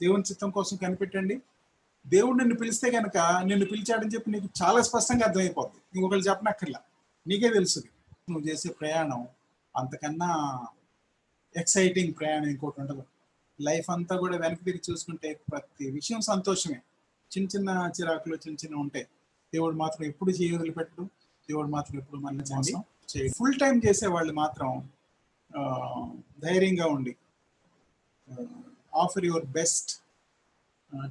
దేవుని చిత్తం కోసం కనిపెట్టండి. దేవుడు నిన్ను పిలిస్తే కనుక నిన్ను పిలిచాడని చెప్పి నీకు చాలా స్పష్టంగా అర్థమైపోద్ది. ఇంకొకరు చెప్పనక్కర్లా, నీకే తెలుసు. నువ్వు చేసే ప్రయాణం అంతకన్నా ఎక్సైటింగ్ ప్రయాణం ఇంకోటి ఉండదు. లైఫ్ అంతా కూడా వెనక్కి తిరిగి చూసుకుంటే ప్రతి విషయం సంతోషమే. చిన్న చిన్న చిరాకులు చిన్న చిన్న ఉంటాయి. దేవుడు మాత్రం ఎప్పుడు చేయి వదిలిపెట్టడు. దేవుడు మాత్రం ఎప్పుడు మన మోసం చేయడు. ఫుల్ టైం చేసే వాళ్ళు మాత్రం ధైర్యంగా ఉండి offer your best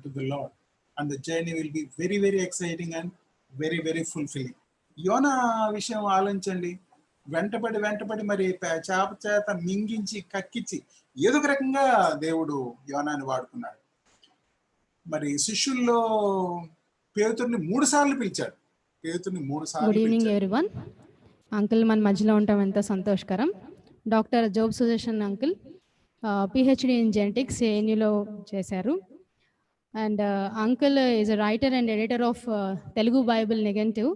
to the lord and the journey will be very very exciting and very very fulfilling. యోనా విషయం ఆలోచించండి. వెంటబడి మరి చేప చేత మింగించి కక్కించి ఏదో ఒక రకంగా దేవుడు యోనాని వాడుకున్నాడు. మరి శిష్యుల్లో పేతుర్ని 3 సార్లు పిలిచాడు. Good evening everyone. అంకుల్ మన మధ్యలో ఉండటం ఎంతో సంతోషకరం. Doctor Job Sudarshan uncle PhD in genetics ఏఎన్యూలో చేశారు. And uncle is a writer and editor of Telugu Bible negative.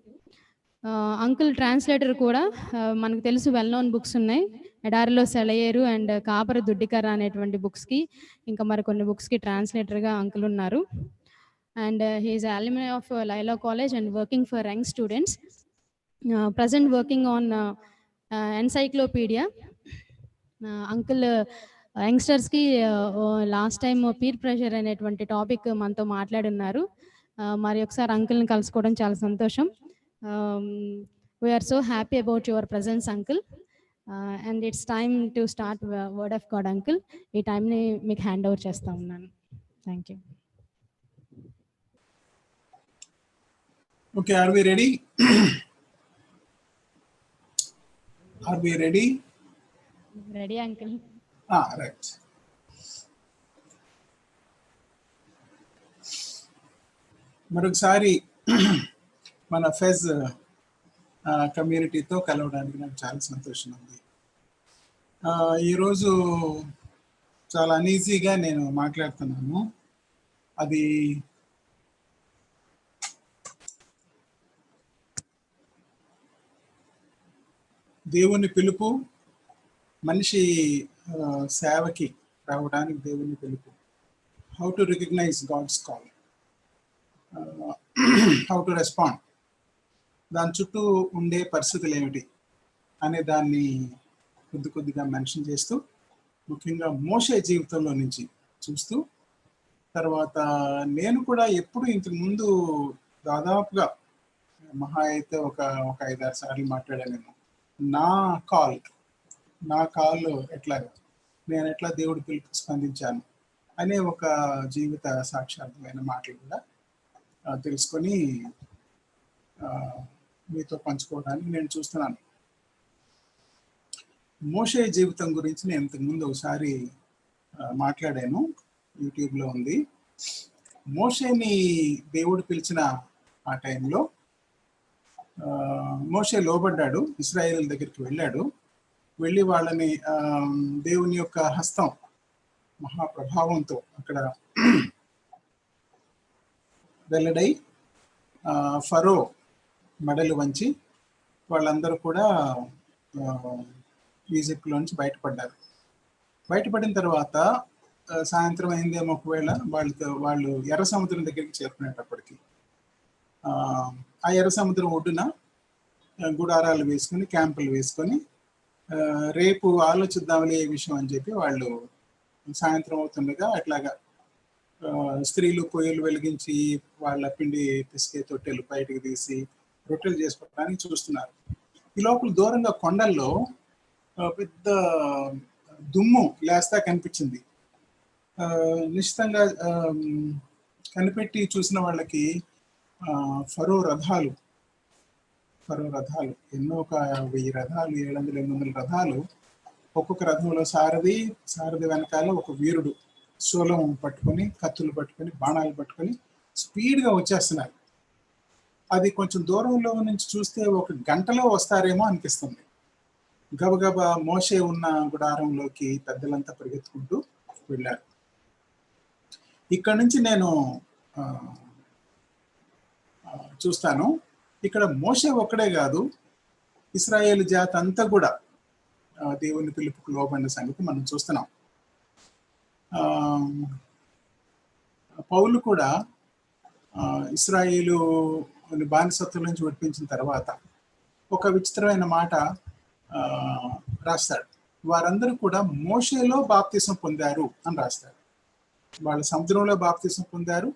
Uncle translator కూడా. మనకు తెలుసు వెల్ నోన్ బుక్స్ ఉన్నాయి, ఎడారిలో సెలయేరు అండ్ కాపర దుడ్డికర్ర అనేటువంటి బుక్స్కి, ఇంకా మరికొన్ని బుక్స్కి ట్రాన్స్లేటర్గా అంకుల్ ఉన్నారు. And he is alumni of Lila College and working for young students. Present working on encyclopedia. Uncle యంగ్స్టర్స్కి లాస్ట్ టైం పీర్ ప్రెషర్ అనేటువంటి టాపిక్ మనతో మాట్లాడున్నారు. మరి ఒకసారి అంకుల్ని కలుసుకోవడం చాలా సంతోషం. We are so happy about your presence, uncle. And it's time to start word of God, uncle. ఈ టైంని మీకు హ్యాండ్ ఓవర్ చేస్తా ఉన్నాను. Thank you. Okay, are we ready? Are we ready? Ready, uncle. Right. మరొకసారి మన phase కమ్యూనిటీతో కలవడానికి నాకు చాలా సంతోషం ఉంది. ఈరోజు చాలా అన్ఈజీగా నేను మాట్లాడుతున్నాను. అది దేవుని పిలుపు, మనిషి సేవకి రావడానికి దేవుని పిలుపు. How to recognise God's call, how to respond, దాని చుట్టూ ఉండే పరిస్థితులు ఏమిటి అనే దాన్ని కొద్దిగా మెన్షన్ చేస్తూ, ముఖ్యంగా మోషే జీవితంలో నుంచి చూస్తూ, తర్వాత నేను కూడా ఎప్పుడు ఇంతకు ముందు దాదాపుగా మహా అయితే ఒక 5-6 సార్లు మాట్లాడానేమో. నా కాల్ ఎట్లాగా నేను ఎట్లా దేవుడి పిలుపు స్పందించాను అనే ఒక జీవిత సాక్షాత్మైన మాటలు కూడా తెలుసుకొని మీతో పంచుకోవడానికి నేను చూస్తున్నాను. మోషే జీవితం గురించి నేను ఇంతకుముందు ఒకసారి మాట్లాడాను, యూట్యూబ్లో ఉంది. మోషేని దేవుడు పిలిచిన ఆ టైంలో మోషే లోబడ్డాడు, ఇశ్రాయేలు దగ్గరికి వెళ్ళి వాళ్ళని దేవుని యొక్క హస్తం మహాప్రభావంతో అక్కడ వెల్లడై ఫరో మెడలు వంచి వాళ్ళందరూ కూడా ఈజిప్ట్లోంచి బయటపడిన తర్వాత సాయంత్రం అయిందేమో, ఒకవేళ వాళ్ళు ఎర్ర సముద్రం దగ్గరికి చేరుకునేటప్పటికి ఆ ఎర్ర సముద్రం ఒడ్డున గుడారాలు వేసుకొని క్యాంపులు వేసుకొని రేపు ఆలోచిద్దాంలే ఏ విషయం అని చెప్పి వాళ్ళు సాయంత్రం అవుతుండగా అట్లాగా స్త్రీలు పొయ్యిలు వెలిగించి వాళ్ళ పిండి పిసికే తొట్టెలు బయటకు తీసి రొట్టెలు చేసుకోవడానికి చూస్తున్నారు. ఈ లోపల దూరంగా కొండల్లో పెద్ద దుమ్ము లేస్తా కనిపించింది. నిశ్చితంగా కనిపెట్టి చూసిన వాళ్ళకి ఫరో రథాలు ఎన్నో, ఒక 1000 రథాలు, 700-800 రథాలు, ఒక్కొక్క రథంలో సారథి వెనకాల ఒక వీరుడు శూలం పట్టుకొని, కత్తులు పట్టుకొని, బాణాలు పట్టుకొని స్పీడ్గా వచ్చేస్తున్నారు. అది కొంచెం దూరంలో నుంచి చూస్తే 1 గంటలో వస్తారేమో అనిపిస్తుంది. గబగబా మోషే ఉన్న గుడారంలోకి పెద్దలంతా పరిగెత్తుకుంటూ వెళ్ళారు. ఇక్కడ నుంచి నేను చూస్తాను, ఇక్కడ మోషే ఒక్కడే కాదు, ఇశ్రాయేలు జాతి అంతా కూడా దేవుని పిలుపుకు లోబడిన సంగతి మనం చూస్తున్నాం. పౌలు కూడా ఇశ్రాయేలు బానిసత్వం నుంచి విడిపించిన తర్వాత ఒక విచిత్రమైన మాట రాస్తాడు. వారందరూ కూడా మోషేలో బాప్తిసం పొందారు అని రాస్తాడు. వాళ్ళు సముద్రంలో బాప్తిసం పొందారు.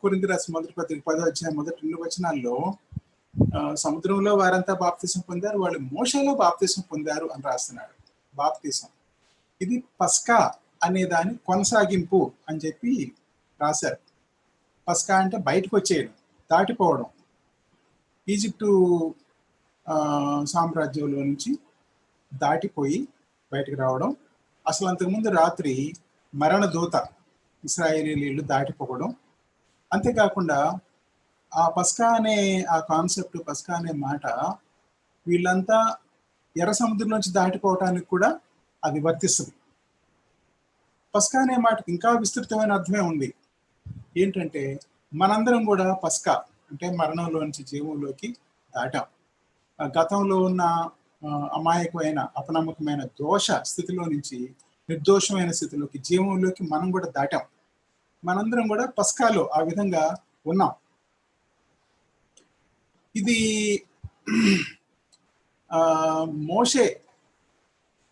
కొరింథీ రాసిన మొదటి పత్రిక 10వ అధ్యాయం మొదటి 2 వచనాల్లో సముద్రంలో వారంతా బాప్తిసం పొందారు, వాళ్ళు మోషేలో బాప్తిసం పొందారు అని రాస్తున్నాడు. బాప్తిసం ఇది పస్కా అనే దాని కొనసాగింపు అని చెప్పి రాశారు. పస్కా అంటే బయటకు వచ్చేయడం, దాటిపోవడం, ఈజిప్టు సామ్రాజ్యంలో నుంచి దాటిపోయి బయటకు రావడం. అసలు అంతకుముందు రాత్రి మరణ దూత ఇశ్రాయేలీయులు దాటిపోవడం. అంతేకాకుండా ఆ పస్కా అనే ఆ కాన్సెప్ట్, పస్కా అనే మాట వీళ్ళంతా ఎర్ర సముద్రం నుంచి దాటిపోవటానికి కూడా అది వర్తిస్తుంది. పస్కా అనే మాటకి ఇంకా విస్తృతమైన అర్థమే ఉంది. ఏంటంటే మనందరం కూడా పస్కా అంటే మరణంలో నుంచి జీవంలోకి దాటాం. గతంలో ఉన్న అమాయకమైన అపనమ్మకమైన దోష స్థితిలో నుంచి నిర్దోషమైన స్థితిలోకి, జీవంలోకి మనం కూడా దాటాం. మనందరం కూడా పస్కాలో ఆ విధంగా ఉన్నాం. ఇది మోషే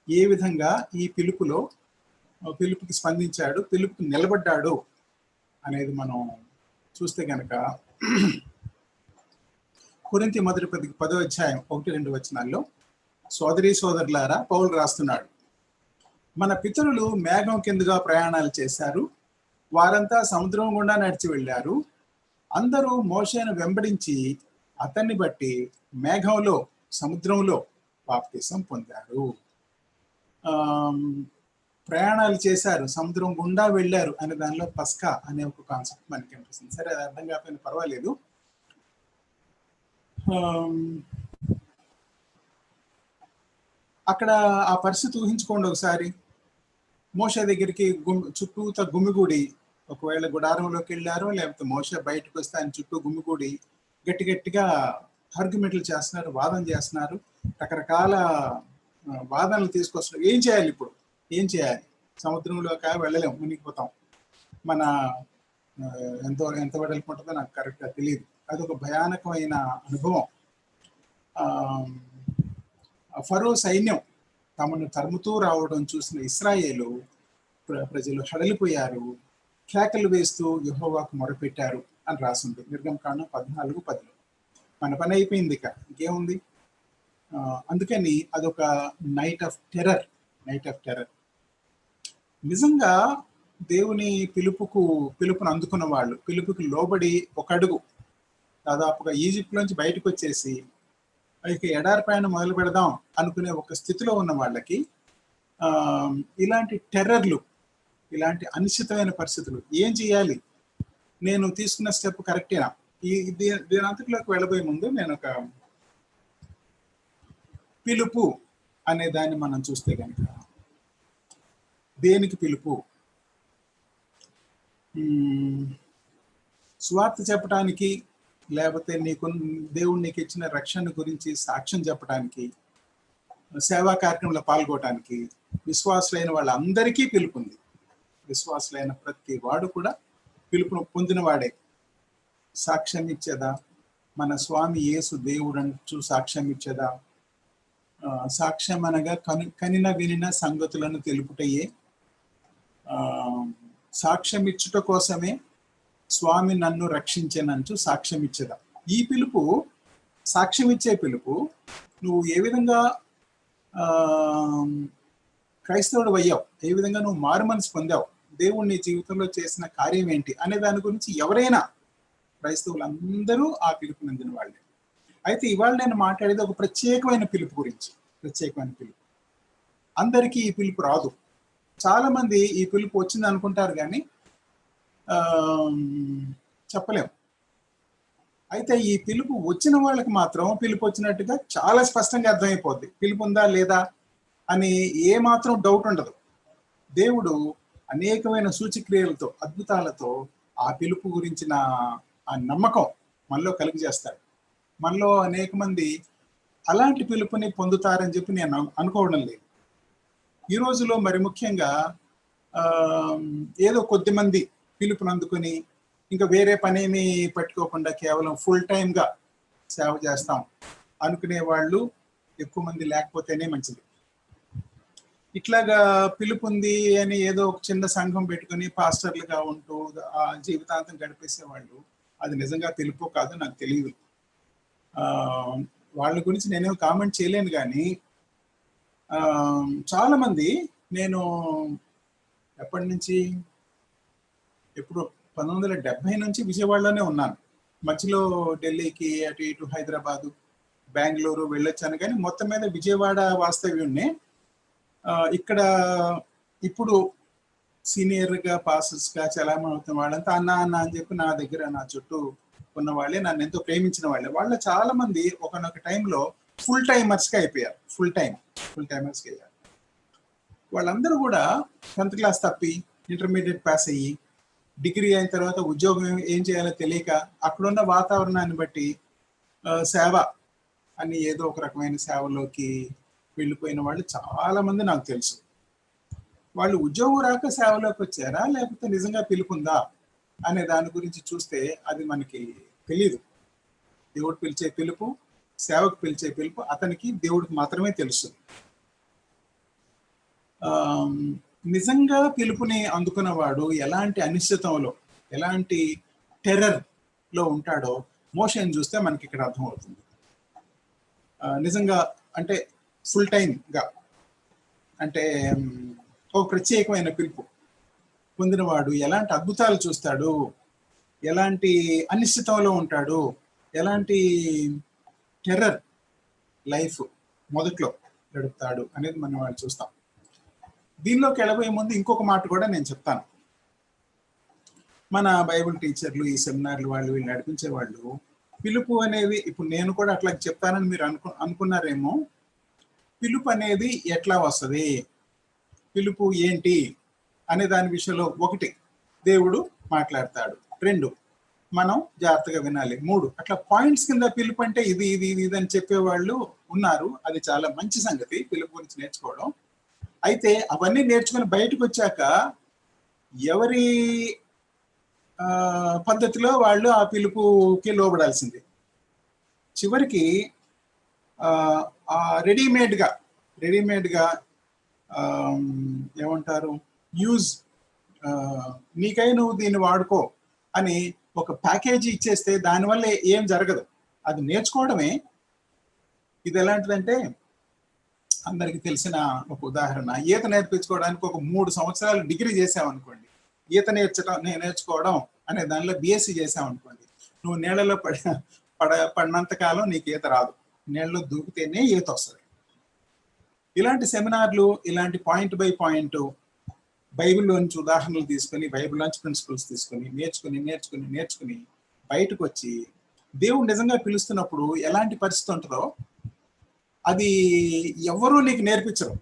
ఏ విధంగా ఈ పిలుపుకి స్పందించాడు, పిలుపుకి నిలబడ్డాడు అనేది మనం చూస్తే కనుక కొరింథీ మొదటి పత్రిక 10వ అధ్యాయం 1-2 వచనాల్లో సోదరీ సోదరులారా పౌలు రాస్తున్నాడు. మన పితరులు మేఘం కిందుగా ప్రయాణాలు చేశారు, వారంతా సముద్రం గుండా నడిచి వెళ్ళారు. అందరూ మోషేను వెంబడించి అతన్ని బట్టి మేఘంలో సముద్రంలో బాప్తిసం పొందారు. ప్రయాణాలు చేశారు, సముద్రం గుండా వెళ్ళారు అనే దానిలో పస్కా అనే ఒక కాన్సెప్ట్ మనకి అనిపిస్తుంది. సరే, అది అర్థం కాకపోయినా పర్వాలేదు. అక్కడ ఆ పరిస్థితి ఊహించుకోండి ఒకసారి. మోషే దగ్గరికి చుట్టూత గుమిగూడి, ఒకవేళ గుడారంలోకి వెళ్ళారో లేకపోతే మోషే బయటకు వస్తే ఆయన చుట్టూ గుమిగూడి గట్టిగా ఆర్గ్యుమెంట్లు చేస్తున్నారు, వాదన చేస్తున్నారు, రకరకాల వాదనలు తీసుకొస్తున్నారు. ఏం చేయాలి ఇప్పుడు, ఏం చేయాలి? సముద్రంలోకి వెళ్ళలేము, మునిగిపోతాం. మన ఎంత వెడల్పు ఉంటుందో నాకు కరెక్ట్గా తెలియదు. అదొక భయానకమైన అనుభవం. ఫరో సైన్యం తమను తరుముతూ రావడం చూసిన ఇశ్రాయేలు ప్రజలు హడలిపోయారు, కేకలు వేస్తూ యెహోవాకు మొరపెట్టారు అని రాసింది నిర్గమకాండం 14:10. మన పని అయిపోయింది, ఇక ఇంకేముంది. అందుకని అదొక నైట్ ఆఫ్ టెర్రర్. నిజంగా దేవుని పిలుపును అందుకున్న వాళ్ళు, పిలుపుకి లోబడి ఒక అడుగు దాదాపుగా ఈజిప్ట్ నుంచి బయటకు వచ్చేసి ఇక ఎడారి పైన మొదలు పెడదాం అనుకునే ఒక స్థితిలో ఉన్న వాళ్ళకి ఇలాంటి టెర్రర్లు, ఇలాంటి అనిశ్చితమైన పరిస్థితులు ఏం చేయాలి? నేను తీసుకున్న స్టెప్ కరెక్టేనా? దీని అంతటిలోకి వెళ్ళబోయే ముందు నేను ఒక పిలుపు అనే దాన్ని మనం చూస్తే కనుక, దేనికి పిలుపు? స్వార్థ చెప్పడానికి, లేకపోతే దేవుడు నీకు ఇచ్చిన రక్షణ గురించి సాక్ష్యం చెప్పడానికి, సేవా కార్యక్రమంలో పాల్గొనడానికి విశ్వాసులైన వాళ్ళందరికీ పిలుపు ఉంది. విశ్వాసులైన ప్రతి వాడు కూడా పిలుపును పొందిన వాడే. సాక్ష్యం ఇచ్చేదా? మన స్వామి యేసు దేవుడు అంటూ సాక్ష్యం ఇచ్చేదా? సాక్ష్యం అనగా కనిన వినిన సంగతులను తెలుపుటయే. సాక్ష్యం ఇచ్చుట కోసమే స్వామి నన్ను రక్షించనంటూ సాక్ష్యం ఇచ్చేదా? ఈ పిలుపు, సాక్ష్యం ఇచ్చే పిలుపు, నువ్వు ఏ విధంగా క్రైస్తవుడు అయ్యావు, ఏ విధంగా నువ్వు మారు మనసు పొందావు, దేవుడు నీ జీవితంలో చేసిన కార్యం ఏంటి అనే దాని గురించి ఎవరైనా, క్రైస్తవులందరూ ఆ పిలుపు నందిన వాళ్ళే. అయితే ఇవాళ నేను మాట్లాడేది ఒక ప్రత్యేకమైన పిలుపు గురించి. ప్రత్యేకమైన పిలుపు. అందరికీ ఈ పిలుపు రాదు. చాలా మంది ఈ పిలుపు వచ్చింది అనుకుంటారు కానీ చెప్పలేము. అయితే ఈ పిలుపు వచ్చిన వాళ్ళకి మాత్రం పిలుపు వచ్చినట్టుగా చాలా స్పష్టంగా అర్థమైపోద్ది. పిలుపు ఉందా లేదా అని ఏ మాత్రం డౌట్ ఉండదు. దేవుడు అనేకమైన సూచక్రియలతో, అద్భుతాలతో ఆ పిలుపు గురించిన ఆ నమ్మకం మనలో కలిగజేస్తాడు. మనలో అనేక మంది అలాంటి పిలుపుని పొందుతారని చెప్పి నేను అనుకోవడం లేదు. ఈ రోజులో మరి ముఖ్యంగా ఏదో కొద్ది మంది పిలుపుని అందుకుని ఇంకా వేరే పనేమి పెట్టుకోకుండా కేవలం ఫుల్ టైమ్గా సేవ చేస్తాం అనుకునే వాళ్ళు ఎక్కువ మంది లేకపోతేనే మంచిది. ఇట్లాగా పిలుపు ఉంది అని ఏదో ఒక చిన్న సంఘం పెట్టుకుని పాస్టర్లుగా ఉంటూ ఆ జీవితాంతం గడిపేసేవాళ్ళు, అది నిజంగా పిలుపు కాదు నాకు తెలియదు. వాళ్ళ గురించి నేనేం కామెంట్ చేయలేను, కానీ చాలా మంది, నేను ఎప్పటి నుంచి, ఎప్పుడు 1970 నుంచి విజయవాడలోనే ఉన్నాను. మధ్యలో ఢిల్లీకి అటు ఇటు హైదరాబాదు, బెంగళూరు వెళ్ళొచ్చాను, కానీ మొత్తం మీద విజయవాడ వాస్తవ్యుణ్ణి. ఇక్కడ ఇప్పుడు సీనియర్గా పాస్టర్స్గా చలామణి అవుతున్న వాళ్ళంతా అన్న అన్న అని చెప్పి నా దగ్గర నా చుట్టూ ఉన్న వాళ్ళే, నన్ను ఎంతో ప్రేమించిన వాళ్ళే. వాళ్ళ చాలా మంది ఒకనొక టైంలో ఫుల్ టైమర్స్గా అయిపోయారు. ఫుల్ టైమర్స్గా అయ్యారు. వాళ్ళందరూ కూడా 10th క్లాస్ తప్పి ఇంటర్మీడియట్ పాస్ అయ్యి డిగ్రీ అయిన తర్వాత ఉద్యోగం ఏం చేయాలో తెలియక అక్కడున్న వాతావరణాన్ని బట్టి సేవ అని ఏదో ఒక రకమైన సేవలోకి వెళ్ళిపోయిన వాళ్ళు చాలా మంది నాకు తెలుసు. వాళ్ళు ఉద్యోగం రాక సేవలోకి వచ్చారా, లేకపోతే నిజంగా పిలుపుందా అనే దాని గురించి చూస్తే అది మనకి తెలియదు. దేవుడు పిలిచే పిలుపు, సేవకు పిలిచే పిలుపు అతనికి దేవుడికి మాత్రమే తెలుసు. నిజంగా పిలుపుని అందుకున్నవాడు ఎలాంటి అనిశ్చితంలో, ఎలాంటి టెర్రర్లో ఉంటాడో మోషేని చూస్తే మనకి ఇక్కడ అర్థమవుతుంది. నిజంగా అంటే ఫుల్ టైమ్గా, అంటే ఒక ప్రత్యేకమైన పిలుపు పొందినవాడు ఎలాంటి అద్భుతాలు చూస్తాడు, ఎలాంటి అనిశ్చితంలో ఉంటాడు, ఎలాంటి టెర్రర్ లైఫ్ మొదట్లో గడుపుతాడు అనేది మనం వాళ్ళు చూస్తాం. దీనిలోకి వెళ్ళబోయే ముందు ఇంకొక మాట కూడా నేను చెప్తాను. మన బైబిల్ టీచర్లు, ఈ సెమినార్లు వాళ్ళు వీళ్ళు నడిపించే వాళ్ళు పిలుపు అనేది, ఇప్పుడు నేను కూడా అట్లా చెప్తానని మీరు అనుకున్నారేమో. పిలుపు అనేది ఎట్లా వస్తుంది, పిలుపు ఏంటి అనే దాని విషయంలో 1 దేవుడు మాట్లాడతాడు, 2 మనం జాగ్రత్తగా వినాలి, 3 అట్లా పాయింట్స్ కింద పిలుపు అంటే ఇది ఇది ఇది అని చెప్పేవాళ్ళు ఉన్నారు. అది చాలా మంచి సంగతి, పిలుపు గురించి నేర్చుకోవడం. అయితే అవన్నీ నేర్చుకుని బయటకు వచ్చాక ఎవరి పద్ధతిలో వాళ్ళు ఆ పిలుపుకి లోబడాల్సింది. చివరికి రెడీమేడ్గా ఏమంటారు, యూజ్, నీకై నువ్వు దీన్ని వాడుకో అని ఒక ప్యాకేజీ ఇచ్చేస్తే దానివల్ల ఏం జరగదు. అది నేర్చుకోవడమే. ఇది ఎలాంటిదంటే, అందరికి తెలిసిన ఒక ఉదాహరణ, ఈత నేర్పించుకోవడానికి ఒక 3 సంవత్సరాలు డిగ్రీ చేసామనుకోండి, ఈత నేర్చుకోవడం అనే దానిలో BSc చేసామనుకోండి, నువ్వు నీళ్ళలో పడినంత కాలం నీకు ఈత రాదు. నీళ్ళలో దూకితేనే ఈత వస్తుంది. ఇలాంటి సెమినార్లు, ఇలాంటి పాయింట్ బై పాయింట్ బైబిల్లోంచి ఉదాహరణలు తీసుకొని, బైబిల్లోంచి ప్రిన్సిపల్స్ తీసుకొని నేర్చుకుని బయటకు వచ్చి దేవుడు నిజంగా పిలుస్తున్నప్పుడు ఎలాంటి పరిస్థితి ఉంటుందో అది ఎవరు నీకు నేర్పించరు.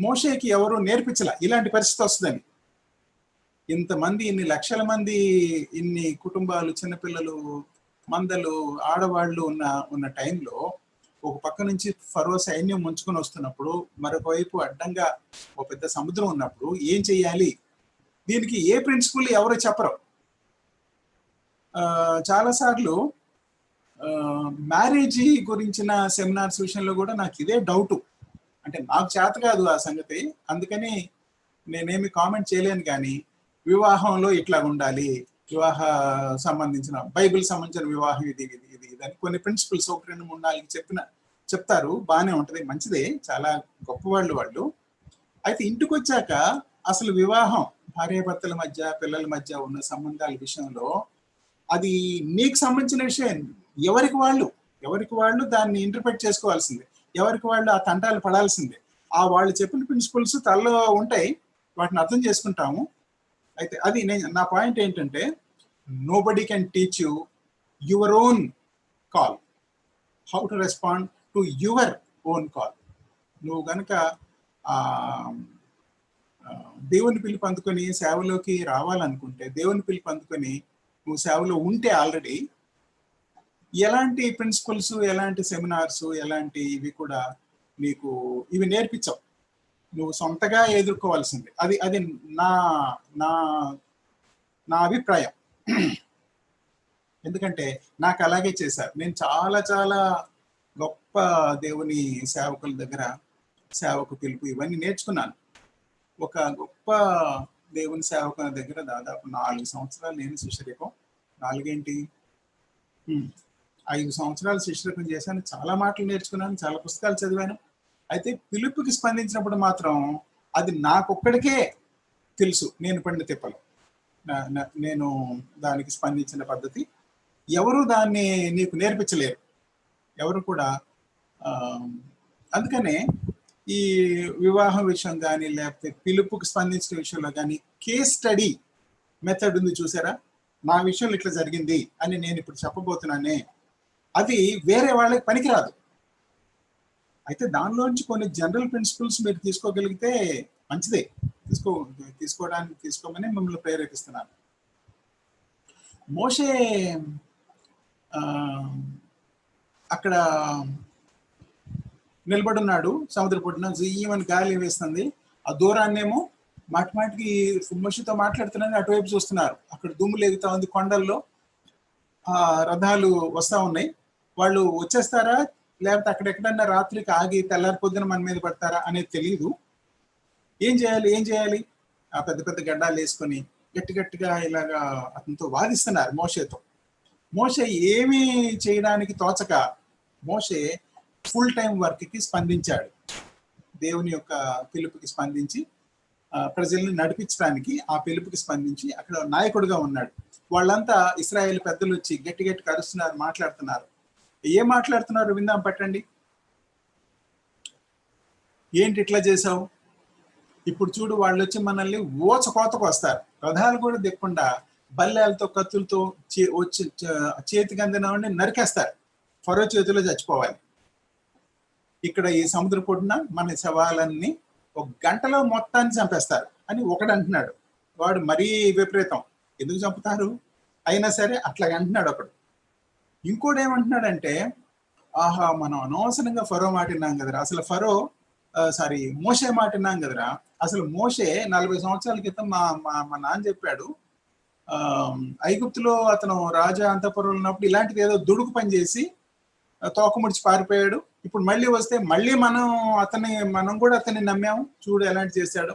మోషేకి ఎవరు నేర్పించలే ఇలాంటి పరిస్థితి వస్తుందని. ఇంతమంది, ఇన్ని లక్షల మంది, ఇన్ని కుటుంబాలు, చిన్నపిల్లలు, మందలు, ఆడవాళ్ళు ఉన్న టైంలో ఒక పక్క నుంచి ఫరో సైన్యం ముంచుకొని వస్తున్నప్పుడు, మరొక వైపు అడ్డంగా ఒక పెద్ద సముద్రం ఉన్నప్పుడు ఏం చెయ్యాలి, దీనికి ఏ ప్రిన్సిపల్ ఎవరు చెప్పరు. చాలాసార్లు మ్యారేజీ గురించిన సెమినార్స్ విషయంలో కూడా నాకు ఇదే డౌటు. అంటే నాకు చేత కాదు ఆ సంగతి, అందుకని నేనేమి కామెంట్ చేయలేను. కానీ వివాహంలో ఇట్లా ఉండాలి, వివాహ సంబంధించిన, బైబిల్ సంబంధించిన వివాహం ఇది ఇది ఇది ఇది అని కొన్ని ప్రిన్సిపల్స్ 1, 2, 3, 4 చెప్తారు. బాగానే ఉంటుంది, మంచిదే, చాలా గొప్పవాళ్ళు వాళ్ళు. అయితే ఇంటికి వచ్చాక అసలు వివాహం, భార్యాభర్తల మధ్య, పిల్లల మధ్య ఉన్న సంబంధాల విషయంలో అది నీకు సంబంధించిన విషయం. ఎవరికి వాళ్ళు దాన్ని ఇంటర్ప్రెట్ చేసుకోవాల్సిందే, ఎవరికి వాళ్ళు ఆ తంటాలు పడాల్సిందే. ఆ వాళ్ళు చెప్పిన ప్రిన్సిపల్స్ తలలో ఉంటాయి, వాటిని అర్థం చేసుకుంటాము. అయితే అది నా పాయింట్ ఏంటంటే, nobody can teach you your own call, how to respond to your own call. నువ్వు కనుక దేవుని పిలుపు అందుకొని సేవలోకి రావాలనుకుంటే, దేవుని పిలుపు అందుకొని నువ్వు సేవలో ఉంటే ఆల్రెడీ, ఎలాంటి ప్రిన్సిపల్స్, ఎలాంటి సెమినార్స్, ఎలాంటి ఇవి కూడా నీకు ఇవి నేర్పించవు. నువ్వు సొంతగా ఎదుర్కోవాల్సింది. అది అది నా నా నా అభిప్రాయం. ఎందుకంటే నాకు అలాగే చేశారు. నేను చాలా చాలా గొప్ప దేవుని సేవకుల దగ్గర సేవకు పిలుపు ఇవన్నీ నేర్చుకున్నాను. ఒక గొప్ప దేవుని సేవకుల దగ్గర దాదాపు 4 సంవత్సరాలు నేను శిష్యరికం. 4 ఏంటి 5 సంవత్సరాలు శిష్యరికం చేశాను. చాలా మాటలు నేర్చుకున్నాను, చాలా పుస్తకాలు చదివాను. అయితే పిలుపుకి స్పందించినప్పుడు మాత్రం అది నాకొక్కడికే తెలుసు. నేను పడిన తిప్పలు, నేను దానికి స్పందించిన పద్ధతి ఎవరు దాన్ని నీకు నేర్పించలేరు, ఎవరు కూడా. అందుకనే ఈ వివాహం విషయం కానీ లేకపోతే పిలుపుకి స్పందించిన విషయంలో కానీ కేస్ స్టడీ మెథడ్ ఉంది చూసారా. నా విషయంలో ఇట్లా జరిగింది అని నేను ఇప్పుడు చెప్పబోతున్నానే, అది వేరే వాళ్ళకి పనికిరాదు. అయితే దానిలోంచి కొన్ని జనరల్ ప్రిన్సిపల్స్ మీరు తీసుకోగలిగితే మంచిదే. తీసుకోమని మిమ్మల్ని ప్రేరేపిస్తున్నాను. మోషే అక్కడ నిలబడున్నాడు సముద్ర పొడిన, జయ్యమని గాలి వేస్తుంది. ఆ దూరాన్నేమో మాటికి మోషేతో మాట్లాడుతున్నాను, అటువైపు చూస్తున్నారు. అక్కడ దుమ్ము లేగుతా ఉంది, కొండల్లో ఆ రథాలు వస్తా ఉన్నాయి. వాళ్ళు వచ్చేస్తారా లేకపోతే అక్కడెక్కడన్నా రాత్రికి ఆగి తెల్లారి పొద్దున మన మీద పడతారా అనేది తెలియదు. ఏం చేయాలి ఆ పెద్ద పెద్ద గడ్డాలు వేసుకొని గట్టిగా ఇలాగా అతనితో వాదిస్తున్నారు మోషేతో. మోషే ఏమీ చేయడానికి తోచక మోషే ఫుల్ టైం వర్క్కి స్పందించాడు. దేవుని యొక్క పిలుపుకి స్పందించి ప్రజల్ని నడిపించడానికి ఆ పిలుపుకి స్పందించి అక్కడ నాయకుడిగా ఉన్నాడు. వాళ్ళంతా ఇశ్రాయేల్ పెద్దలు వచ్చి గట్టి కరుస్తున్నారు, మాట్లాడుతున్నారు. ఏం మాట్లాడుతున్నారు విందాం పట్టండి. ఏంటి ఇట్లా చేసావు, ఇప్పుడు చూడు వాళ్ళు వచ్చి మనల్ని కోతకు వస్తారు, రథాలు కూడా దిక్కుండా బల్లెలతో కత్తులతో వచ్చి చేతికి అందిన నరికేస్తారు, ఫరో చేతిలో చచ్చిపోవాలి. ఇక్కడ ఈ సముద్ర పొడిన మన శవాలన్నీ 1 గంటలో మొత్తాన్ని చంపేస్తారు అని ఒకడు అంటున్నాడు. వాడు మరీ విపరీతం, ఎందుకు చంపుతారు అయినా సరే అట్లా అంటున్నాడు ఒకడు. ఇంకోటి ఏమంటున్నాడంటే, ఆహా మనం అనవసరంగా ఫరో మాట విన్నాం కదరా, అసలు మోషే మాట విన్నాం కదరా. అసలు మోషే 40 సంవత్సరాల క్రితం మా నాన్న చెప్పాడు, ఐగుప్తులో అతను రాజా అంతఃపురంలో ఉన్నప్పుడు ఇలాంటిది ఏదో దుడుకు పని చేసి తోక ముడిచి పారిపోయాడు. ఇప్పుడు మళ్ళీ వస్తే మళ్ళీ మనం కూడా అతన్ని నమ్మాము, చూడు ఎలాంటి చేశాడు.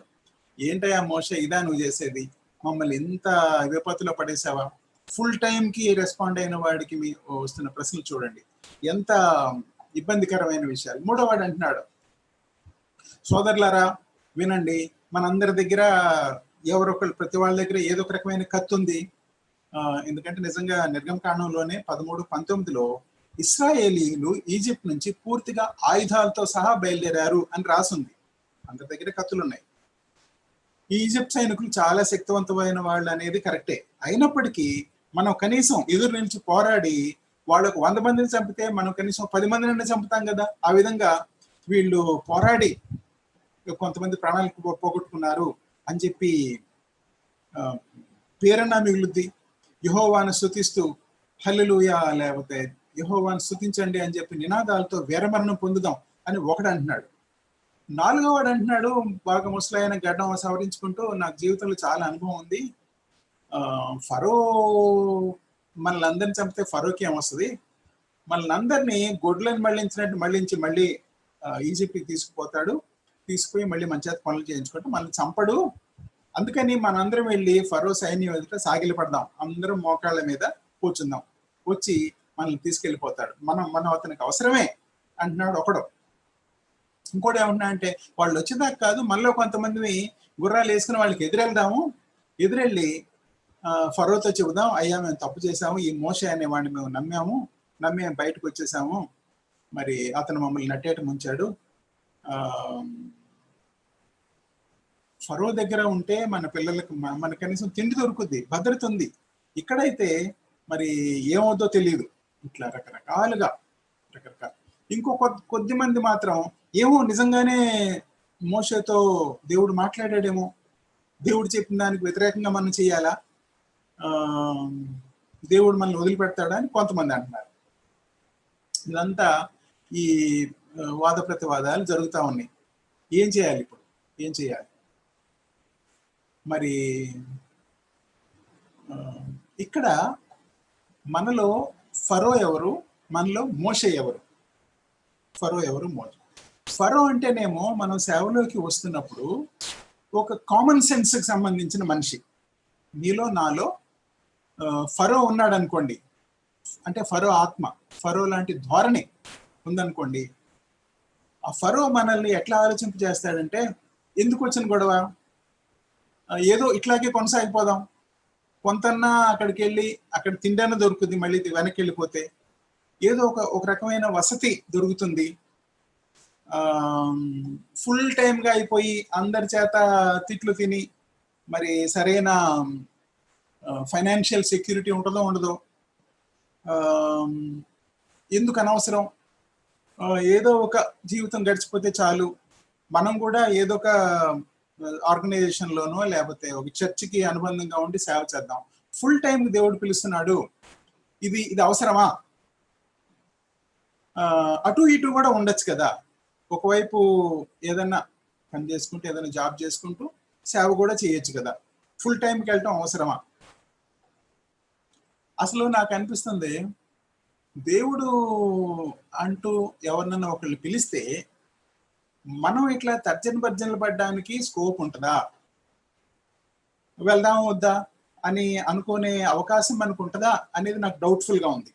ఏంటయ్యా మోషే, ఇదా నువ్వు చేసేది, మమ్మల్ని ఇంత విపత్తులో పడేసావా. ఫుల్ టైంకి రెస్పాండ్ అయిన వాడికి మీ వస్తున్న ప్రశ్నలు చూడండి ఎంత ఇబ్బందికరమైన విషయాలు. మూడో వాడు అంటున్నాడు, సోదరులారా వినండి, మనందరి దగ్గర ఎవరొకరు ప్రతి వాళ్ళ దగ్గర ఏదో ఒక రకమైన కత్తి ఉంది. ఎందుకంటే నిజంగా నిర్గమకాండంలోనే 13:19లో ఇశ్రాయేలీలు ఈజిప్ట్ నుంచి పూర్తిగా ఆయుధాలతో సహా బయలుదేరారు అని రాసుంది. అందరి దగ్గర కత్తులు ఉన్నాయి. ఈ ఈజిప్ట్ సైనికులు చాలా శక్తివంతమైన వాళ్ళు అనేది కరెక్టే. అయినప్పటికీ మనం కనీసం ఎదురు నుంచి పోరాడి వాళ్ళకు 100 మందిని చంపితే మనం కనీసం 10 మందిని చంపుతాం కదా. ఆ విధంగా వీళ్ళు పోరాడి కొంతమంది ప్రాణాలకు పోగొట్టుకున్నారు అని చెప్పి పేరన్నా మిగులుద్ది. యెహోవాను స్తుతిస్తూ హల్లెలూయా లేకపోతే యెహోవాను స్తుతించండి అని చెప్పి నినాదాలతో వీరమరణం పొందుదాం అని ఒకడు అంటున్నాడు. 4వ వాడు అంటున్నాడు, బాగా ముసలైన గడ్డం సవరించుకుంటూ, నాకు జీవితంలో చాలా అనుభవం ఉంది, ఫరో మనల్ని అందరిని చంపితే ఫరోకి ఏమొస్తుంది, మనల్ని అందరినీ గొడ్లను మళ్ళించి మళ్ళీ ఈజిప్ట్కి తీసుకుపోయి మళ్ళీ మన చేత పనులు చేయించుకుంటూ మనల్ని చంపడు. అందుకని మనందరం వెళ్ళి ఫరో సైన్యం ఎదుట సాగిలపడదాం, అందరం మోకాళ్ళ మీద కూర్చుందాం, వచ్చి మనల్ని తీసుకెళ్ళిపోతాడు, మనం అతనికి అవసరమే అంటున్నాడు ఒకడు. ఇంకోటి ఏమంటున్నా అంటే, వాళ్ళు వచ్చేదాకా కాదు, మనలో కొంతమందిని గుర్రాలు వేసుకుని వాళ్ళకి ఎదురెళ్ళి ఫరోతో చెబుదాం, అయ్యా మేము తప్పు చేసాము, ఈ మోషే అనేవాడిని మేము నమ్మి బయటకు వచ్చేసాము, మరి అతను మమ్మల్ని నట్టేట ముంచాడు. ఫరో దగ్గర ఉంటే మన పిల్లలకు మన కనీసం తిండి దొరుకుద్ది, భద్రత ఉంది. ఇక్కడైతే మరి ఏమవుతుందో తెలియదు. ఇట్లా రకరకాలుగా ఇంకో కొద్ది మంది మాత్రం ఏమో నిజంగానే మోషేతో దేవుడు మాట్లాడాడేమో, దేవుడు చెప్పిన దానికి వ్యతిరేకంగా మనం చేయాలా, దేవుడు మనల్ని వదిలిపెడతాడా అని కొంతమంది అంటున్నారు. ఇదంతా ఈ వాద ప్రతివాదాలు జరుగుతూ ఉన్నాయి. ఏం చేయాలి ఇప్పుడు? ఏం చేయాలి? మరి ఇక్కడ మనలో ఫరో ఎవరు, మనలో మోషే ఎవరు? ఫరో ఎవరు, మోషే. ఫరో అంటేనేమో మనం సేవలోకి వస్తున్నప్పుడు ఒక కామన్ సెన్స్కి సంబంధించిన మనిషి. నీలో నాలో ఫరో ఉన్నాడు అనుకోండి, అంటే ఫరో ఆత్మ, ఫరో లాంటి ధోరణి ఉందనుకోండి, ఆ ఫరో మనల్ని ఎట్లా ఆలోచింప చేస్తాడంటే, ఎందుకు వచ్చిన గొడవ, ఏదో ఇట్లాగే కొనసాగిపోదాం, కొంతన్నా అక్కడికి వెళ్ళి అక్కడ తిండన దొరుకుతుంది, మళ్ళీ వెనక్కి వెళ్ళిపోతే ఏదో ఒక రకమైన వసతి దొరుకుతుంది, ఫుల్ టైమ్గా అయిపోయి అందరి చేత తిట్లు తిని మరి సరైన ఫైనాన్షియల్ సెక్యూరిటీ ఉంటుందో ఉండదో, ఎందుకు అనవసరం, ఏదో ఒక జీవితం గడిచిపోతే చాలు, మనం కూడా ఏదో ఒక ఆర్గనైజేషన్లోనో లేకపోతే ఒక చర్చికి అనుబంధంగా ఉండి సేవ చేద్దాం, ఫుల్ టైం దేవుడు పిలుస్తున్నాడు, ఇది అవసరమా? అటు ఇటు కూడా ఉండొచ్చు కదా, ఒకవైపు ఏదన్నా పని చేసుకుంటూ ఏదైనా జాబ్ చేసుకుంటూ సేవ కూడా చేయొచ్చు కదా, ఫుల్ టైంకి వెళ్ళటం అవసరమా? అసలు నాకు అనిపిస్తుంది, దేవుడు అంటూ ఎవరినన్నా ఒకళ్ళు పిలిస్తే మనం ఇట్లా తర్జన భర్జనలు పడడానికి స్కోప్ ఉంటుందా, వెళ్దాం వద్దా అని అనుకునే అవకాశం మనకు ఉంటుందా అనేది నాకు డౌట్ఫుల్గా ఉంది.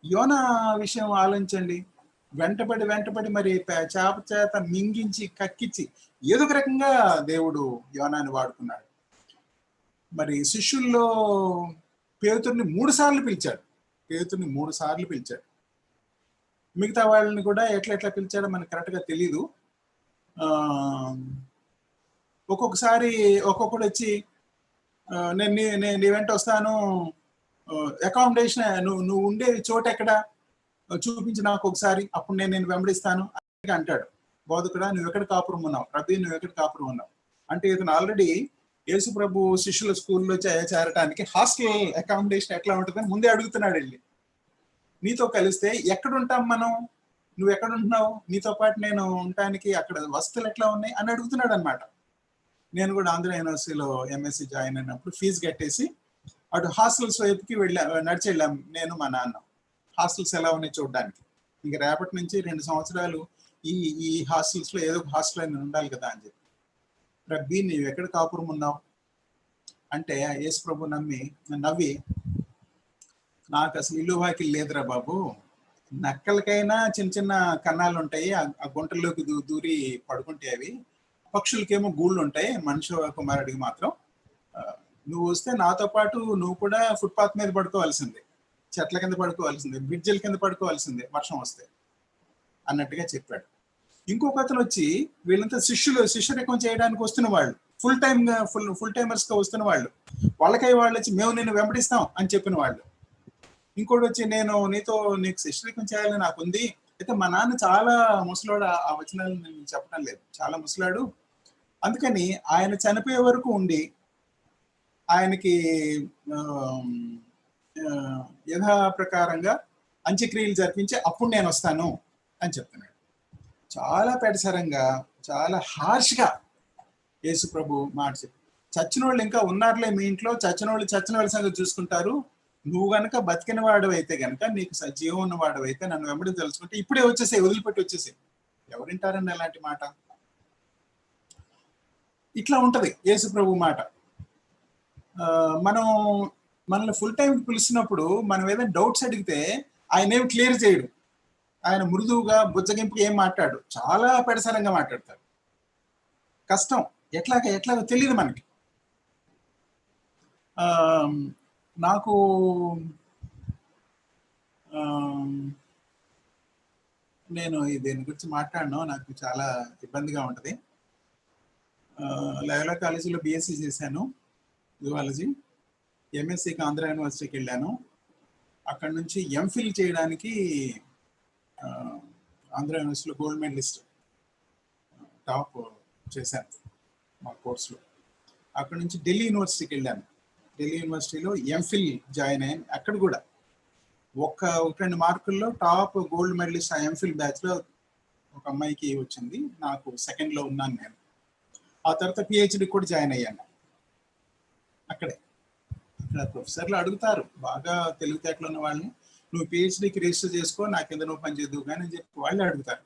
యోనా విషయం ఆలోచించండి, వెంటపడి మరి చేత మింగించి కక్కించి ఏదో ఒక రకంగా దేవుడు యోనాని వాడుకున్నాడు. మరి శిష్యుల్లో పేతుర్ని 3 సార్లు పిలిచాడు, మిగతా వాళ్ళని కూడా ఎట్లా పిలిచాడో మనకు కరెక్ట్గా తెలీదు. ఒక్కొక్కసారి ఒక్కొక్కడు వచ్చి నేను నీ వెంట వస్తాను, అకామిడేషన్ నువ్వు ఉండే చోట ఎక్కడ చూపించి నాకు ఒకసారి, అప్పుడు నేను వెంబడిస్తాను అని అంటాడు. బోధకుడా నువ్వు ఎక్కడ కాపురం ఉన్నావు, రబీ నువ్వు ఎక్కడ కాపురం ఉన్నావు అంటే, ఇతను ఆల్రెడీ యేసు ప్రభు శిష్యుల స్కూల్లో చేరటానికి హాస్టల్ అకామిడేషన్ ఎట్లా ఉంటుందని ముందే అడుగుతున్నాడు వెళ్ళి. నీతో కలిస్తే ఎక్కడుంటాం మనం, నువ్వు ఎక్కడ ఉంటున్నావు, నీతో పాటు నేను ఉండటానికి అక్కడ వసతులు ఎట్లా ఉన్నాయి అని అడుగుతున్నాడు అనమాట. నేను కూడా ఆంధ్ర యూనివర్సిటీలో ఎంఎస్సి జాయిన్ అయినప్పుడు ఫీజు కట్టేసి అటు హాస్టల్స్ వైపుకి నడిచి వెళ్ళాం, నేను మా నాన్న. హాస్టల్స్ ఎలా ఉన్నాయి చూడడానికి. ఇంక రేపటి నుంచి 2 సంవత్సరాలు ఈ హాస్టల్స్లో ఏదో ఒక హాస్టల్ అని ఉండాలి కదా అని చెప్పి, రబ్బీ నీవు ఎక్కడ కాపురం ఉన్నావు అంటే యేసు ప్రభు నవ్వి నాకు అసలు ఇల్లు వాకిలు లేదురా బాబు, నక్కలకైనా చిన్న కన్నాలు ఉంటాయి, ఆ గుంటల్లోకి దూరి పడుకుంటే అవి, పక్షులకేమో గూళ్ళు ఉంటాయి, మనిషి కుమారుడికి మాత్రం నువ్వు వస్తే నాతో పాటు నువ్వు కూడా ఫుట్పాత్ మీద పడుకోవాల్సిందే, చెట్ల కింద పడుకోవాల్సిందే, బ్రిడ్జిల కింద పడుకోవాల్సిందే వర్షం వస్తే అన్నట్టుగా చెప్పాడు. ఇంకొక అతను వచ్చి వీళ్ళంతా శిష్యరికం చేయడానికి వస్తున్న వాళ్ళు, ఫుల్ టైమర్స్గా వస్తున్న వాళ్ళు, వాళ్ళకై వాళ్ళు వచ్చి మేము నిన్ను వెంబడిస్తాం అని చెప్పిన వాళ్ళు. ఇంకోటి వచ్చి నీకు శిష్యరికం చేయాలని నాకు ఉంది, అయితే మా నాన్న చాలా ముసలాడు, ఆ వచనాలు నేను చెప్పడం లేదు, చాలా ముసలాడు, అందుకని ఆయన చనిపోయే వరకు ఉండి ఆయనకి యథా ప్రకారంగా అంత్యక్రియలు జరిపించి అప్పుడు నేను వస్తాను అని చెప్తున్నాడు. చాలా పెడసరంగా, చాలా హార్ష్గా యేసు ప్రభు మాట చెప్పి, చచ్చిన వాళ్ళు ఇంకా ఉన్నారులే మీ ఇంట్లో, చచ్చిన వాళ్ళ సంగతి చూసుకుంటారు, నువ్వు గనక బతికిన వాడవైతే గనక, నీకు జీవం ఉన్న వాడవైతే నన్ను వెంబడి తెలుసుకుంటే ఇప్పుడే వచ్చేసాయి, వదిలిపెట్టి వచ్చేసాయి. ఎవరింటారండి అలాంటి మాట? ఇట్లా ఉంటది యేసు ప్రభు మాట. మనల్ని ఫుల్ టైం పిలిచినప్పుడు మనం ఏదైనా డౌట్స్ అడిగితే ఆయన ఏం క్లియర్ చేయడు, ఆయన మృదువుగా బుజ్జగింపు ఏం మాట్లాడు, చాలా పెడసరంగా మాట్లాడతాడు. కష్టం, ఎట్లాగో తెలియదు మనకి. నాకు నేను దీని గురించి మాట్లాడను, నాకు చాలా ఇబ్బందిగా ఉంటుంది. లయోలా కాలేజీలో బిఎస్సి చేశాను జువాలజీ, ఎంఎస్సికి ఆంధ్ర యూనివర్సిటీకి వెళ్ళాను, అక్కడి నుంచి ఎంఫిల్ చేయడానికి ఆంధ్ర యూనివర్సిటీలో గోల్డ్ మెడలిస్ట్ టాప్ చేశాను మా కోర్సులో. అక్కడి నుంచి ఢిల్లీ యూనివర్సిటీకి వెళ్ళాను, ఢిల్లీ యూనివర్సిటీలో ఎంఫిల్ జాయిన్ అయ్యాను. అక్కడ కూడా 1-2 మార్కుల్లో టాప్ గోల్డ్ మెడలిస్ట్ ఆ ఎంఫిల్ బ్యాచ్లో ఒక అమ్మాయికి వచ్చింది, నాకు సెకండ్లో ఉన్నాను నేను. ఆ తర్వాత పిహెచ్డి కూడా జాయిన్ అయ్యాను అక్కడే. అక్కడ ప్రొఫెసర్లు అడుగుతారు బాగా తెలివితేటలు ఉన్న వాళ్ళని, నువ్వు పిహెచ్డికి రిజిస్టర్ చేసుకో, నా కింద నువ్వు పని చేద్దువు కానీ అని చెప్పి వాళ్ళే అడుగుతారు.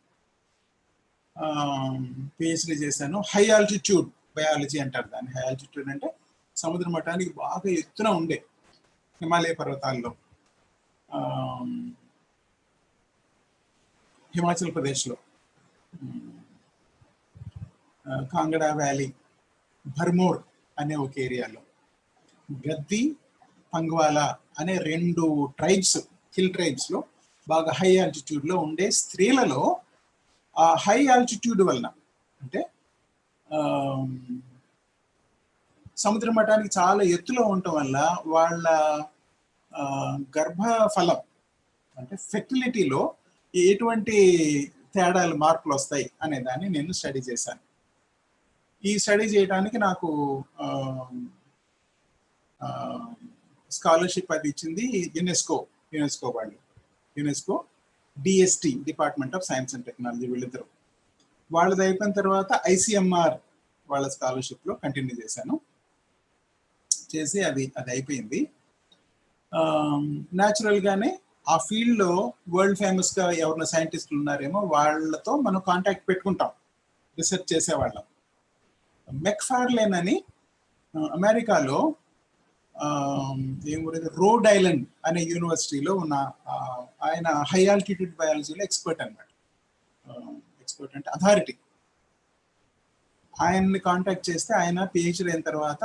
పిహెచ్డి చేశాను. హై ఆల్టిట్యూడ్ బయాలజీ అంటారు దాన్ని. హై ఆల్టిట్యూడ్ అంటే సముద్ర మట్టానికి బాగా ఎత్తున ఉండే హిమాలయ పర్వతాల్లో, హిమాచల్ ప్రదేశ్లో కాంగడా వ్యాలీ, భర్మోర్ అనే ఒక ఏరియాలో, గద్ది, పంగ్వాలా అనే 2 ట్రైబ్స్, హిల్ ట్రైబ్స్లో బాగా హై ఆల్టిట్యూడ్లో ఉండే స్త్రీలలో ఆ హై ఆల్టిట్యూడ్ వలన, అంటే సముద్ర మట్టానికి చాలా ఎత్తులో ఉండటం వల్ల వాళ్ళ గర్భఫలం అంటే ఫెర్టిలిటీలో ఎటువంటి తేడాలు, మార్పులు వస్తాయి అనే దాన్ని నేను స్టడీ చేశాను. ఈ స్టడీ చేయడానికి నాకు స్కాలర్షిప్ అది ఇచ్చింది యునెస్కో వాళ్ళు. UNESCO, DST, department of science and technology, వీళ్ళిద్దరు. వాళ్ళది అయిపోయిన తర్వాత ఐసిఎంఆర్ వాళ్ళ స్కాలర్షిప్లో కంటిన్యూ చేసి అది అయిపోయింది. న్యాచురల్గానే ఆ ఫీల్డ్లో వరల్డ్ ఫేమస్గా ఎవరైనా సైంటిస్టులు ఉన్నారేమో వాళ్ళతో మనం కాంటాక్ట్ పెట్టుకుంటాం, రీసెర్చ్ చేసేవాళ్ళం. మెక్ఫార్లేన్ అని అమెరికాలో రోడ్ ఐలాండ్ అనే యూనివర్సిటీలో ఉన్న ఆయన హై ఆల్టిట్యూడ్ బయాలజీలో ఎక్స్పర్ట్ అనమాట. ఎక్స్పర్ట్ అంటే అథారిటీ. ఆయన్ని కాంటాక్ట్ చేస్తే ఆయన పిహెచ్డి అయిన తర్వాత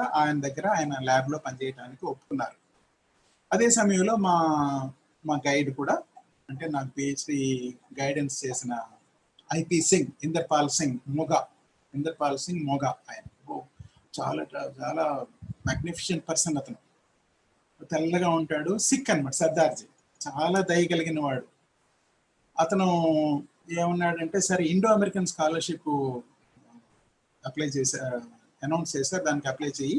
ఆయన ల్యాబ్లో పనిచేయడానికి ఒప్పుకున్నారు. అదే సమయంలో మా గైడ్ కూడా, అంటే నాకు పిహెచ్డి గైడెన్స్ చేసిన ఐపి సింగ్, ఇందర్పాల్ సింగ్ మొగా, ఆయన చాలా చాలా మ్యాగ్నిఫిషియంట్ పర్సన్. అతను తెల్లగా ఉంటాడు, సిక్ అనమాట, సర్దార్జీ, చాలా దయ కలిగిన వాడు. అతను ఏమన్నాడంటే, సరే Indo American scholarship apply announce చేశారు, దానికి అప్లై చేయి,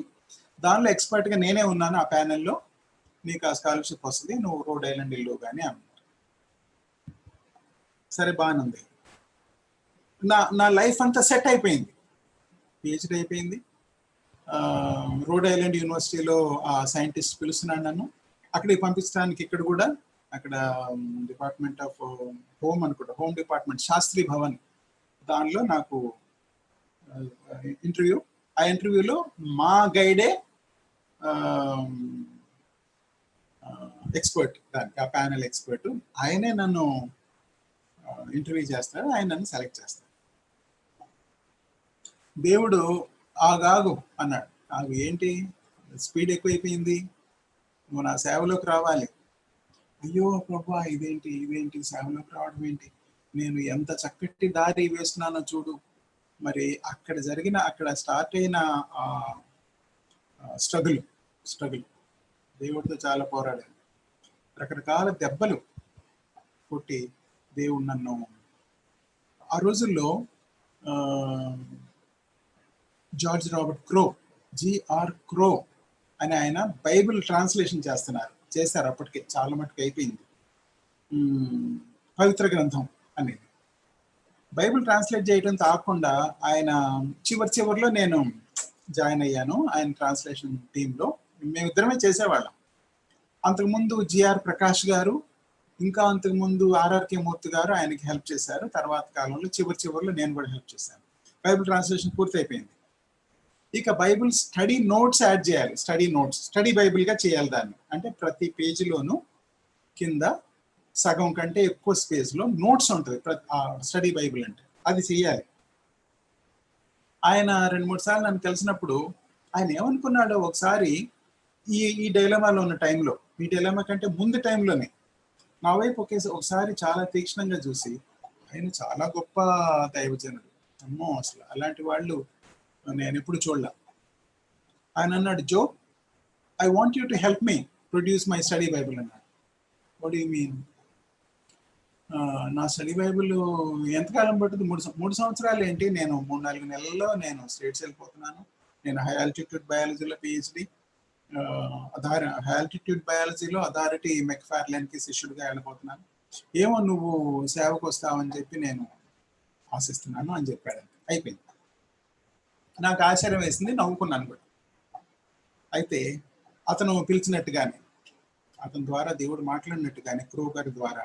దానిలో ఎక్స్పర్ట్గా నేనే ఉన్నాను ఆ ప్యానెల్లో, నీకు ఆ స్కాలర్షిప్ వస్తుంది, నువ్వు రోడ్ ఐలాండ్ ఇల్లు కానీ అన్నారు. సరే, బాగానుంది. నా లైఫ్ అంతా సెట్ అయిపోయింది. పిహెచ్డి అయిపోయింది. రోడ్ ఐలాండ్ యూనివర్సిటీలో ఆ సైంటిస్ట్ పిలుస్తున్నాడు నన్ను. అక్కడికి పంపించడానికి ఇక్కడ కూడా, అక్కడ డిపార్ట్మెంట్ ఆఫ్ హోమ్ అనుకుంటా, హోమ్ డిపార్ట్మెంట్, శాస్త్రి భవన్, దానిలో నాకు ఇంటర్వ్యూ. ఆ ఇంటర్వ్యూలో మా గైడే ఎక్స్పర్ట్, దానికి ఆ ప్యానెల్ ఎక్స్పర్ట్, ఆయనే నన్ను ఇంటర్వ్యూ చేస్తాడు, ఆయన నన్ను సెలెక్ట్ చేస్తాడు. దేవుడు ఆగాగు అన్నాడు. ఆగు ఏంటి, స్పీడ్ ఎక్కువైపోయింది, నువ్వు నా సేవలోకి రావాలి. అయ్యో ప్రభా, ఇదేంటి సేవలోకి రావడం ఏంటి, నేను ఎంత చక్కటి దారి వేస్తున్నానో చూడు. మరి అక్కడ స్టార్ట్ అయిన స్ట్రగుల్ దేవుడితో చాలా పోరాడాను. రకరకాల దెబ్బలు కొట్టి దేవుడు నన్ను, ఆ రోజుల్లో జార్జ్ రాబర్ట్ క్రో, జిఆర్ క్రో అని ఆయన బైబిల్ ట్రాన్స్లేషన్ చేశారు. అప్పటికే చాలా మటుకు అయిపోయింది. పవిత్ర గ్రంథం అనేది బైబిల్ ట్రాన్స్లేట్ చేయడం కాకుండా ఆయన చివరిలో నేను జాయిన్ అయ్యాను ఆయన ట్రాన్స్లేషన్ టీంలో. మేమిద్దరమే చేసేవాళ్ళం. అంతకుముందు జిఆర్ ప్రకాష్ గారు, ఇంకా అంతకుముందు ఆర్ఆర్కే మూర్తి గారు ఆయనకి హెల్ప్ చేశారు. తర్వాత కాలంలో చివరిలో నేను కూడా హెల్ప్ చేశాను. బైబిల్ ట్రాన్స్లేషన్ పూర్తి అయిపోయింది. ఇక బైబిల్ స్టడీ నోట్స్ యాడ్ చేయాలి. స్టడీ బైబిల్గా చేయాలి దాన్ని. అంటే ప్రతి పేజీలోనూ కింద సగం కంటే ఎక్కువ స్పేస్లో నోట్స్ ఉంటుంది స్టడీ బైబిల్ అంటే, అది చేయాలి. ఆయన 2-3 సార్లు నన్ను కలిసినప్పుడు ఆయన ఏమనుకున్నాడో, ఒకసారి ఈ డైలమాలో ఉన్న టైంలో, ఈ డైలమా కంటే ముందు టైంలోనే నా వైపు ఒకసారి చాలా తీక్షణంగా చూసి, ఆయన చాలా గొప్ప దైవజనుడు, అమ్మో అసలు అలాంటి వాళ్ళు నేను ఎప్పుడు చూడలే. ఆయన అన్నాడు, Jo, I want you to help me produce my study Bible అన్నాడు. What you mean? నా స్టడీ బైబిల్ ఎంతకాలం పడుతుంది? 3 సంవత్సరాలు ఏంటి, నేను 3-4 నెలల్లో నేను స్టేట్స్ వెళ్ళిపోతున్నాను. నేను హై ఆల్టిట్యూడ్ బయాలజీలో పిహెచ్డి, హై ఆల్టిట్యూడ్ బయాలజీలో అథారిటీ మెక్ఫార్లేన్కి శిష్యుడిగా వెళ్ళిపోతున్నాను. ఏమో నువ్వు సేవకు వస్తావని చెప్పి నేను ఆశిస్తున్నాను అని చెప్పాడు. అయిపోయింది. నాకు ఆశ్చర్యం వేసింది, నవ్వుకున్నాను కూడా. అయితే అతను పిలిచినట్టుగానే, అతని ద్వారా దేవుడు మాట్లాడినట్టుగానే క్రూ గారి ద్వారా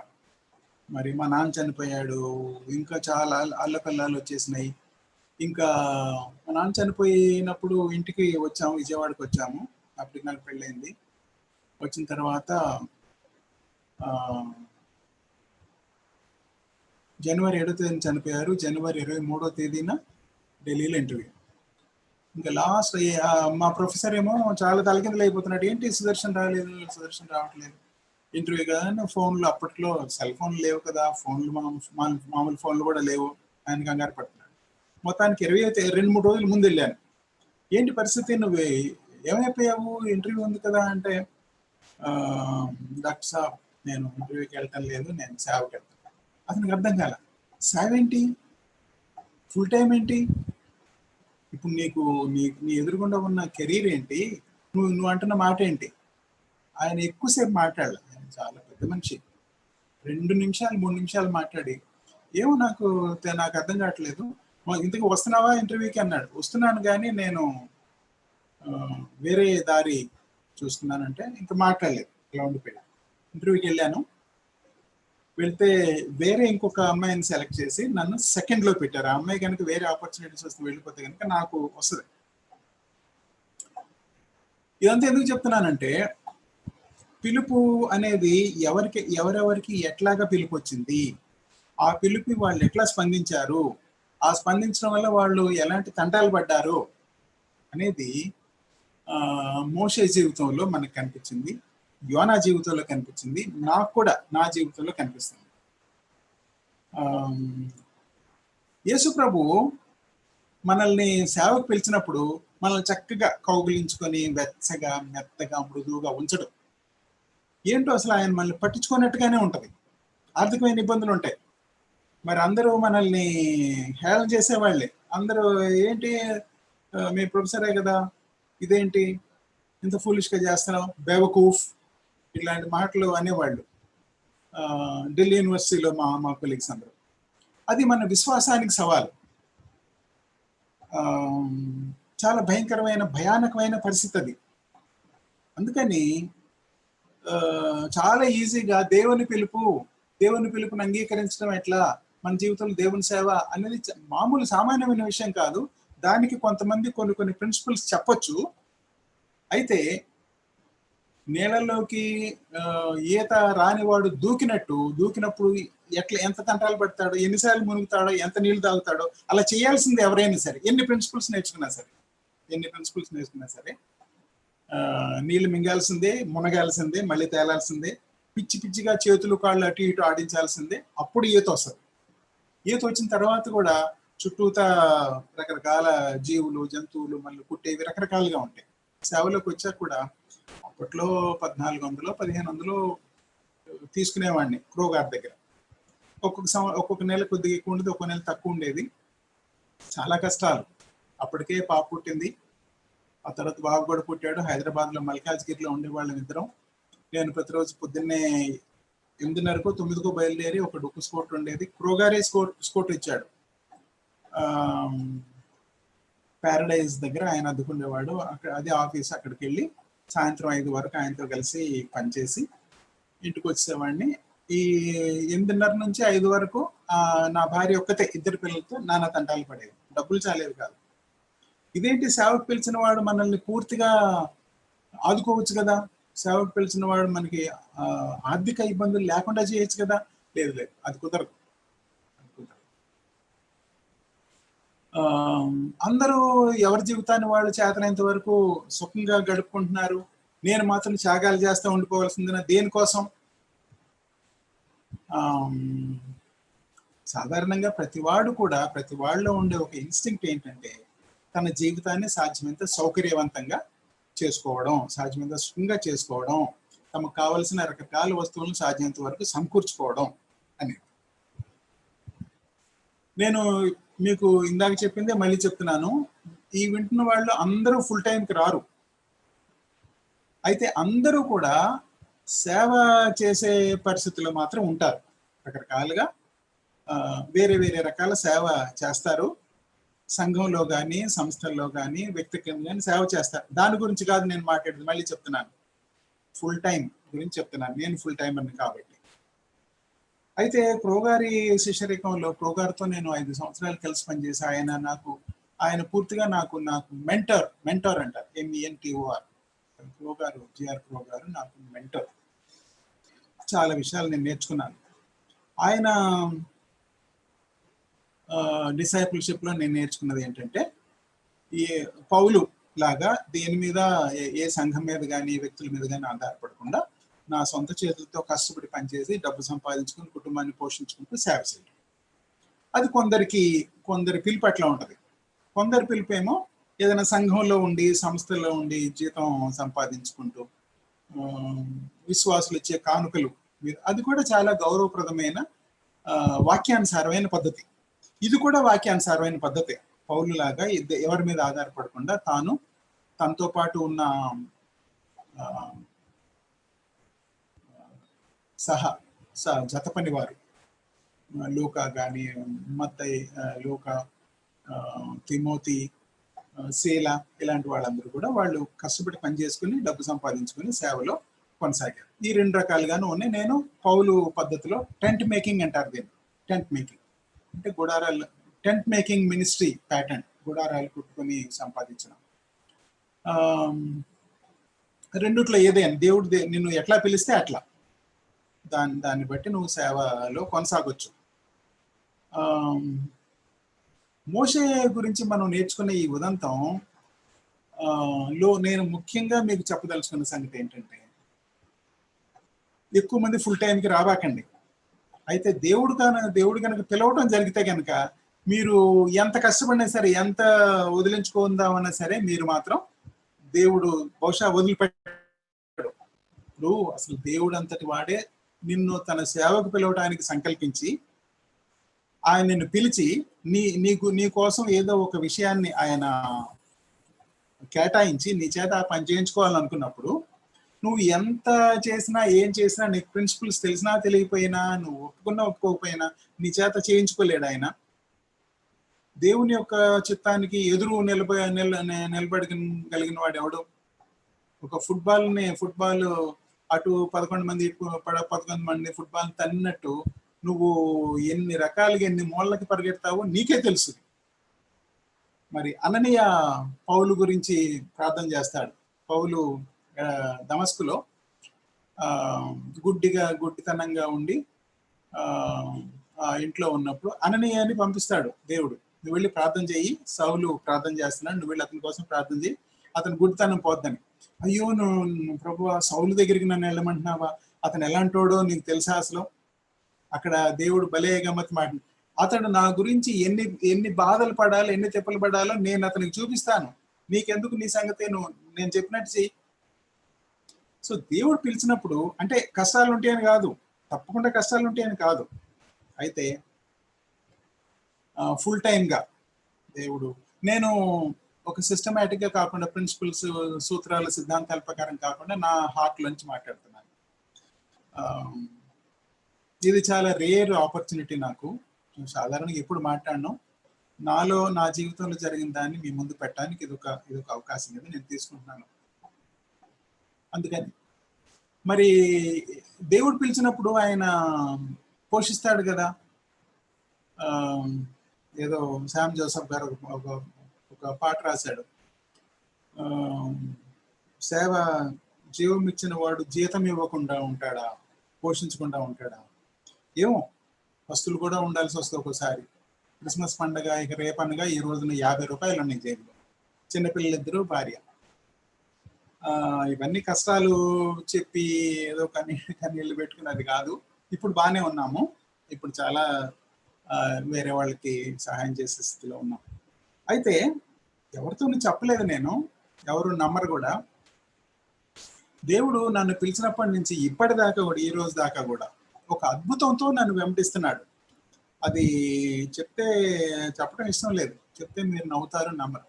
మరి మా నాన్న చనిపోయాడు, ఇంకా చాలా అల్లకల్లాలు వచ్చేసినాయి. ఇంకా మా నాన్న చనిపోయినప్పుడు ఇంటికి వచ్చాము, విజయవాడకి వచ్చాము. అప్పటికి నాకు పెళ్ళైంది. వచ్చిన తర్వాత జనవరి 7వ తేదీన చనిపోయారు. జనవరి 23వ తేదీన ఢిల్లీలో ఇంటర్వ్యూ. ఇంకా లాస్ట్ మా ప్రొఫెసర్ ఏమో చాలా తలకిందులు అయిపోతున్నాడు. ఏంటి సుదర్శన్ రాలేదు, సుదర్శన్ రావట్లేదు ఇంటర్వ్యూ కదా. ఫోన్లు అప్పట్లో సెల్ ఫోన్లు లేవు కదా, ఫోన్లు మామూలు ఫోన్లు కూడా లేవు. ఆయన కంగారు పడుతున్నాడు. మొత్తానికి 2-3 రోజుల ముందు వెళ్ళాను. ఏంటి పరిస్థితి, నువ్వు ఏమైపోయావు, ఇంటర్వ్యూ ఉంది కదా అంటే, డాక్టర్ సాబ్ నేను ఇంటర్వ్యూకి వెళ్ళటం లేదు, నేను సేవకి వెళ్తాను. అతనికి అర్థం కాల. సేవ ఏంటి, ఫుల్ టైం ఏంటి, ఇప్పుడు నీ ఎదురుగుండా ఉన్న కెరీర్ ఏంటి, నువ్వు అంటున్న మాట ఏంటి. ఆయన ఎక్కువసేపు మాట్లాడాలి. ఆయన చాలా పెద్ద మనిషి. 2 నిమిషాలు 3 నిమిషాలు మాట్లాడి, ఏమో నాకు అర్థం కావట్లేదు, ఇంతకు వస్తున్నావా ఇంటర్వ్యూకి అన్నాడు. వస్తున్నాను కానీ నేను వేరే దారి చూస్తున్నానంటే ఇంకా మాట్లాడలేదు, ఇలా ఉండిపోయాడు. ఇంటర్వ్యూకి వెళ్ళాను. వెళ్తే వేరే ఇంకొక అమ్మాయిని సెలెక్ట్ చేసి నన్ను సెకండ్లో పెట్టారు. ఆ అమ్మాయి కనుక వేరే ఆపర్చునిటీస్ వస్తే వెళ్ళిపోతే కనుక నాకు వస్తుంది. ఇదంతా ఎందుకు చెప్తున్నానంటే, పిలుపు అనేది ఎవరెవరికి ఎట్లాగా పిలుపు వచ్చింది, ఆ పిలుపు వాళ్ళు ఎట్లా స్పందించారు, ఆ స్పందించడం వల్ల వాళ్ళు ఎలాంటి తంటాలు పడ్డారు అనేది మోషే జీవితంలో మనకు కనిపించింది, యోనా జీవితంలో కనిపించింది, నాకు కూడా నా జీవితంలో కనిపిస్తుంది. యేసు ప్రభు మనల్ని సేవకు పిలిచినప్పుడు మనల్ని చక్కగా కౌగిలించుకొని వెచ్చగా మెత్తగా మృదువుగా ఉంచడం ఏంటో అసలు ఆయన మనల్ని పట్టించుకున్నట్టుగానే ఉంటుంది. ఆర్థికమైన ఇబ్బందులు ఉంటాయి, మరి అందరూ మనల్ని హేళన చేసేవాళ్ళే. అందరూ ఏంటి మీ ప్రొఫెసరే కదా, ఇదేంటి ఇంత ఫూలిష్గా చేస్తున్నావు, బేవకూఫ్, ఇట్లాంటి మాటలు అనేవాళ్ళు ఢిల్లీ యూనివర్సిటీలో మా కొలీగ్స్ అందరూ. అది మన విశ్వాసానికి సవాలు. చాలా భయానకమైన పరిస్థితి అది. అందుకని చాలా ఈజీగా దేవుని పిలుపుని అంగీకరించడం ఎట్లా, మన జీవితంలో దేవుని సేవ అనేది మామూలు సామాన్యమైన విషయం కాదు. దానికి కొంతమంది కొన్ని ప్రిన్సిపల్స్ చెప్పొచ్చు. అయితే నీళ్ళలోకి ఈత రానివాడు దూకినప్పుడు ఎంత తంటాలు పడతాడో, ఎన్నిసార్లు మునుగుతాడో, ఎంత నీళ్లు తాగుతాడో, అలా చేయాల్సింది ఎవరైనా సరే. ఎన్ని ప్రిన్సిపల్స్ నేర్చుకున్నా సరే నీళ్లు మింగాల్సిందే, మునగాల్సిందే, మళ్ళీ తేలాల్సిందే, పిచ్చిగా చేతులు కాళ్ళు అటు ఇటు ఆడించాల్సిందే. అప్పుడు ఈత వస్తుంది. ఈత వచ్చిన తర్వాత కూడా చుట్టూతా రకరకాల జీవులు, జంతువులు మళ్ళీ కుట్టేవి రకరకాలుగా ఉంటాయి. సేవలోకి వచ్చాక కూడా అప్పట్లో 1400-1500 తీసుకునేవాడిని క్రో గారి దగ్గర. ఒక్కొక్క నెల కొద్దిగా ఎక్కువ ఉండేది, ఒక్కొక్క నెల తక్కువ ఉండేది. చాలా కష్టాలు. అప్పటికే పాప పుట్టింది, ఆ తర్వాత బాబు కూడా పుట్టాడు. హైదరాబాద్లో మల్కాజ్గిరిలో ఉండేవాళ్ళం ఇద్దరం. నేను ప్రతిరోజు పొద్దున్నే 8:30కో 9కో బయలుదేరి ఒక డొక్కు స్కూటర్ ఉండేది, క్రోగారే స్కూటర్ ఇచ్చాడు. ప్యారడైజ్ దగ్గర ఆయన అద్దుకుండేవాడు. అదే ఆఫీస్. అక్కడికి వెళ్ళి సాయంత్రం 5 వరకు ఆయనతో కలిసి పనిచేసి ఇంటికి వచ్చేవాడిని. ఈ 8:30 నుంచి 5 వరకు నా భార్య ఒక్కతే, 2 పిల్లలతో నానా తంటాలు పడేది. డబ్బులు చాలేవి కాదు. ఇదేంటి, సేవకు పిలిచిన వాడు మనల్ని పూర్తిగా ఆదుకోవచ్చు కదా, సేవకు పిలిచిన వాడు మనకి ఆర్థిక ఇబ్బందులు లేకుండా చేయొచ్చు కదా. లేదు, అది కుదరదు. అందరూ ఎవరి జీవితాన్ని వాళ్ళు చేతనైనంత వరకు సుఖంగా గడుపుకుంటున్నారు. నేను మాత్రం త్యాగాలు చేస్తూ ఉండిపోవాల్సిందిన దేనికోసం? సాధారణంగా ప్రతి వాళ్ళలో ఉండే ఒక ఇన్స్టింక్ట్ ఏంటంటే, తన జీవితాన్ని సాధ్యమైనంత సౌకర్యవంతంగా చేసుకోవడం, సాధ్యమైనంత సుఖంగా చేసుకోవడం, తమకు కావలసిన రకరకాల వస్తువులను సాధ్యమైనంత వరకు సమకూర్చుకోవడం అనేది. నేను మీకు ఇందాక చెప్పిందే మళ్ళీ చెప్తున్నాను, ఈ వింటున్న వాళ్ళు అందరూ ఫుల్ టైంకి రారు. అయితే అందరూ కూడా సేవ చేసే పరిస్థితుల్లో మాత్రం ఉంటారు. రకరకాలుగా వేరే వేరే రకాల సేవ చేస్తారు. సంఘంలో కానీ, సంస్థల్లో కానీ, వ్యక్తిగతంగా కానీ సేవ చేస్తారు. దాని గురించి కాదు నేను మాట్లాడేది, మళ్ళీ చెప్తున్నాను. ఫుల్ టైం గురించి చెప్తున్నాను, నేను ఫుల్ టైం అని కాబట్టి. అయితే ప్రోగారి శిష్యరికంలో ప్రోగారితో నేను 5 సంవత్సరాలు కలిసి పనిచేసి ఆయన పూర్తిగా నాకు మెంటర్ అంటారు, MENTOR. ప్రోగారు, జిఆర్ ప్రోగారు నాకు మెంటర్. చాలా విషయాలు నేను నేర్చుకున్నాను. ఆయన డిసైపుల్షిప్ లో నేను నేర్చుకున్నది ఏంటంటే, ఈ పౌలు లాగా దేని మీద, ఏ సంఘం మీద కానీ, వ్యక్తుల మీద కానీ ఆధారపడకుండా నా సొంత చేతులతో కష్టపడి పనిచేసి డబ్బు సంపాదించుకుని కుటుంబాన్ని పోషించుకుంటూ సేవ చేయడం. అది కొందరి పిలుపు అట్లా ఉంటుంది. కొందరి పిలుపు ఏమో ఏదైనా సంఘంలో ఉండి, సంస్థల్లో ఉండి జీతం సంపాదించుకుంటూ విశ్వాసులు ఇచ్చే కానుకలు, అది కూడా చాలా గౌరవప్రదమైన వాక్యానుసారమైన పద్ధతి. ఇది కూడా వాక్యానుసారమైన పద్ధతే. పౌలు లాగా ఎవరి మీద ఆధారపడకుండా తనతో పాటు ఉన్న జత పని వారు, లూకా కానీ, మత్తయి, లూకా, తిమోతి, శీల, ఇలాంటి వాళ్ళందరూ కూడా వాళ్ళు కష్టపడి పని చేసుకుని డబ్బు సంపాదించుకుని సేవలో కొనసాగారు. ఈ 2 రకాలుగాను ఉన్నాయి. నేను పౌలు పద్ధతిలో టెంట్ మేకింగ్ అంటారు దీన్ని. టెంట్ మేకింగ్ అంటే టెంట్ మేకింగ్ మినిస్ట్రీ ప్యాటర్న్, గుడారాలు కుట్టుకొని సంపాదించడం. రెండిట్లో ఏదైనా దేవుడు నిన్ను ఎట్లా పిలిస్తే అట్లా, దాన్ని బట్టి నువ్వు సేవలో కొనసాగొచ్చు. మోషే గురించి మనం నేర్చుకునే ఈ ఉదంతం లో నేను ముఖ్యంగా మీకు చెప్పదలుచుకున్న సంగతి ఏంటంటే, ఎక్కువ మంది ఫుల్ టైంకి రాబాకండి. అయితే దేవుడు కనుక పిలవటం జరిగితే కనుక మీరు ఎంత కష్టపడినా సరే, ఎంత వదిలించుకుందామన్నా సరే, మీరు మాత్రం దేవుడు బహుశా వదిలిపెట్టాడు. ఇప్పుడు అసలు దేవుడు అంతటి వాడే నిన్ను తన సేవకు పిలవటానికి సంకల్పించి, ఆయన నిన్ను పిలిచి నీ కోసం ఏదో ఒక విషయాన్ని ఆయన కేటాయించి నీ చేత ఆ పని చేయించుకోవాలనుకున్నప్పుడు, నువ్వు ఎంత చేసినా, ఏం చేసినా, నీకు ప్రిన్సిపల్స్ తెలిసినా తెలియకపోయినా, నువ్వు ఒప్పుకోకపోయినా నీ చేత చేయించుకోలేడు ఆయన. దేవుని యొక్క చిత్తానికి ఎదురు నిలబడగలిగిన వాడు ఎవడు? ఒక ఫుట్బాల్ అటు 11 మంది, ఇటు 11 మంది ఫుట్బాల్ తన్నట్టు నువ్వు ఎన్ని రకాలుగా, ఎన్ని మూలకి పరిగెడతావో నీకే తెలుసు. మరి అననీయ పౌలు గురించి ప్రార్థన చేస్తాడు. పౌలు దమస్కులో గుడ్డితనంగా ఉండి ఇంట్లో ఉన్నప్పుడు అననీయాని పంపిస్తాడు దేవుడు. నువ్వు వెళ్ళి ప్రార్థన చేయి, సౌలు ప్రార్థన చేస్తున్నాడు, నువ్వు వెళ్ళి అతని కోసం ప్రార్థన చేయి, అతని గుడ్డితనం పోద్దని. అయ్యో, నువ్వు ప్రభువా సౌలు దగ్గరికి నన్ను వెళ్ళమంటున్నావా? అతను ఎలాంటోడో నీకు తెలుసా? అసలు అక్కడ దేవుడు భలే గమ్మత్ మాట, అతడు నా గురించి ఎన్ని బాధలు పడాలో, ఎన్ని తెప్పలు పడాలో నేను అతనికి చూపిస్తాను, నీకెందుకు, నీ సంగతే, నేను చెప్పినట్టు చెయ్యి. సో దేవుడు పిలిచినప్పుడు అంటే కష్టాలు ఉంటాయని కాదు, తప్పకుండా కష్టాలు ఉంటాయని కాదు. అయితే ఫుల్ టైమ్గా దేవుడు, నేను ఒక సిస్టమేటిక్గా కాకుండా, ప్రిన్సిపల్స్, సూత్రాల, సిద్ధాంతాల ప్రకారం కాకుండా నా హార్ట్ నుంచి మాట్లాడుతున్నాను. ఇది చాలా రేర్ ఆపర్చునిటీ నాకు. సాధారణంగా ఎప్పుడు మాట్లాడను. నా జీవితంలో జరిగిన దాన్ని మీ ముందు పెట్టడానికి ఇది ఒక అవకాశం కదా నేను తీసుకుంటున్నాను. అందుకని మరి దేవుడు పిలిచినప్పుడు ఆయన పోషిస్తాడు కదా. ఏదో శామ్ జోసెఫ్ గారు ఒక పాట రాశాడు, సేవ జీవం ఇచ్చిన వాడు జీతం ఇవ్వకుండా ఉంటాడా, పోషించకుండా ఉంటాడా? ఏమో, వస్తువులు కూడా ఉండాల్సి వస్తుంది ఒక్కోసారి. క్రిస్మస్ పండుగ, ఇక రేపనగా ఈ రోజున 50 రూపాయలు ఉన్నాయి జేబులో, చిన్నపిల్లలిద్దరూ, భార్య. ఇవన్నీ కష్టాలు చెప్పి ఏదో కన్నీళ్ళు పెట్టుకున్నది కాదు. ఇప్పుడు బాగానే ఉన్నాము, ఇప్పుడు చాలా వేరే వాళ్ళకి సహాయం చేసే స్థితిలో ఉన్నాం. అయితే ఎవరితో చెప్పలేదు నేను, ఎవరు నమ్మరు కూడా. దేవుడు నన్ను పిలిచినప్పటి నుంచి ఇప్పటిదాకా కూడా, ఈ రోజు దాకా కూడా ఒక అద్భుతంతో నన్ను వెంబడిస్తున్నాడు. అది చెప్పడం ఇష్టం లేదు, చెప్తే మీరు నవ్వుతారు, నమ్మరు.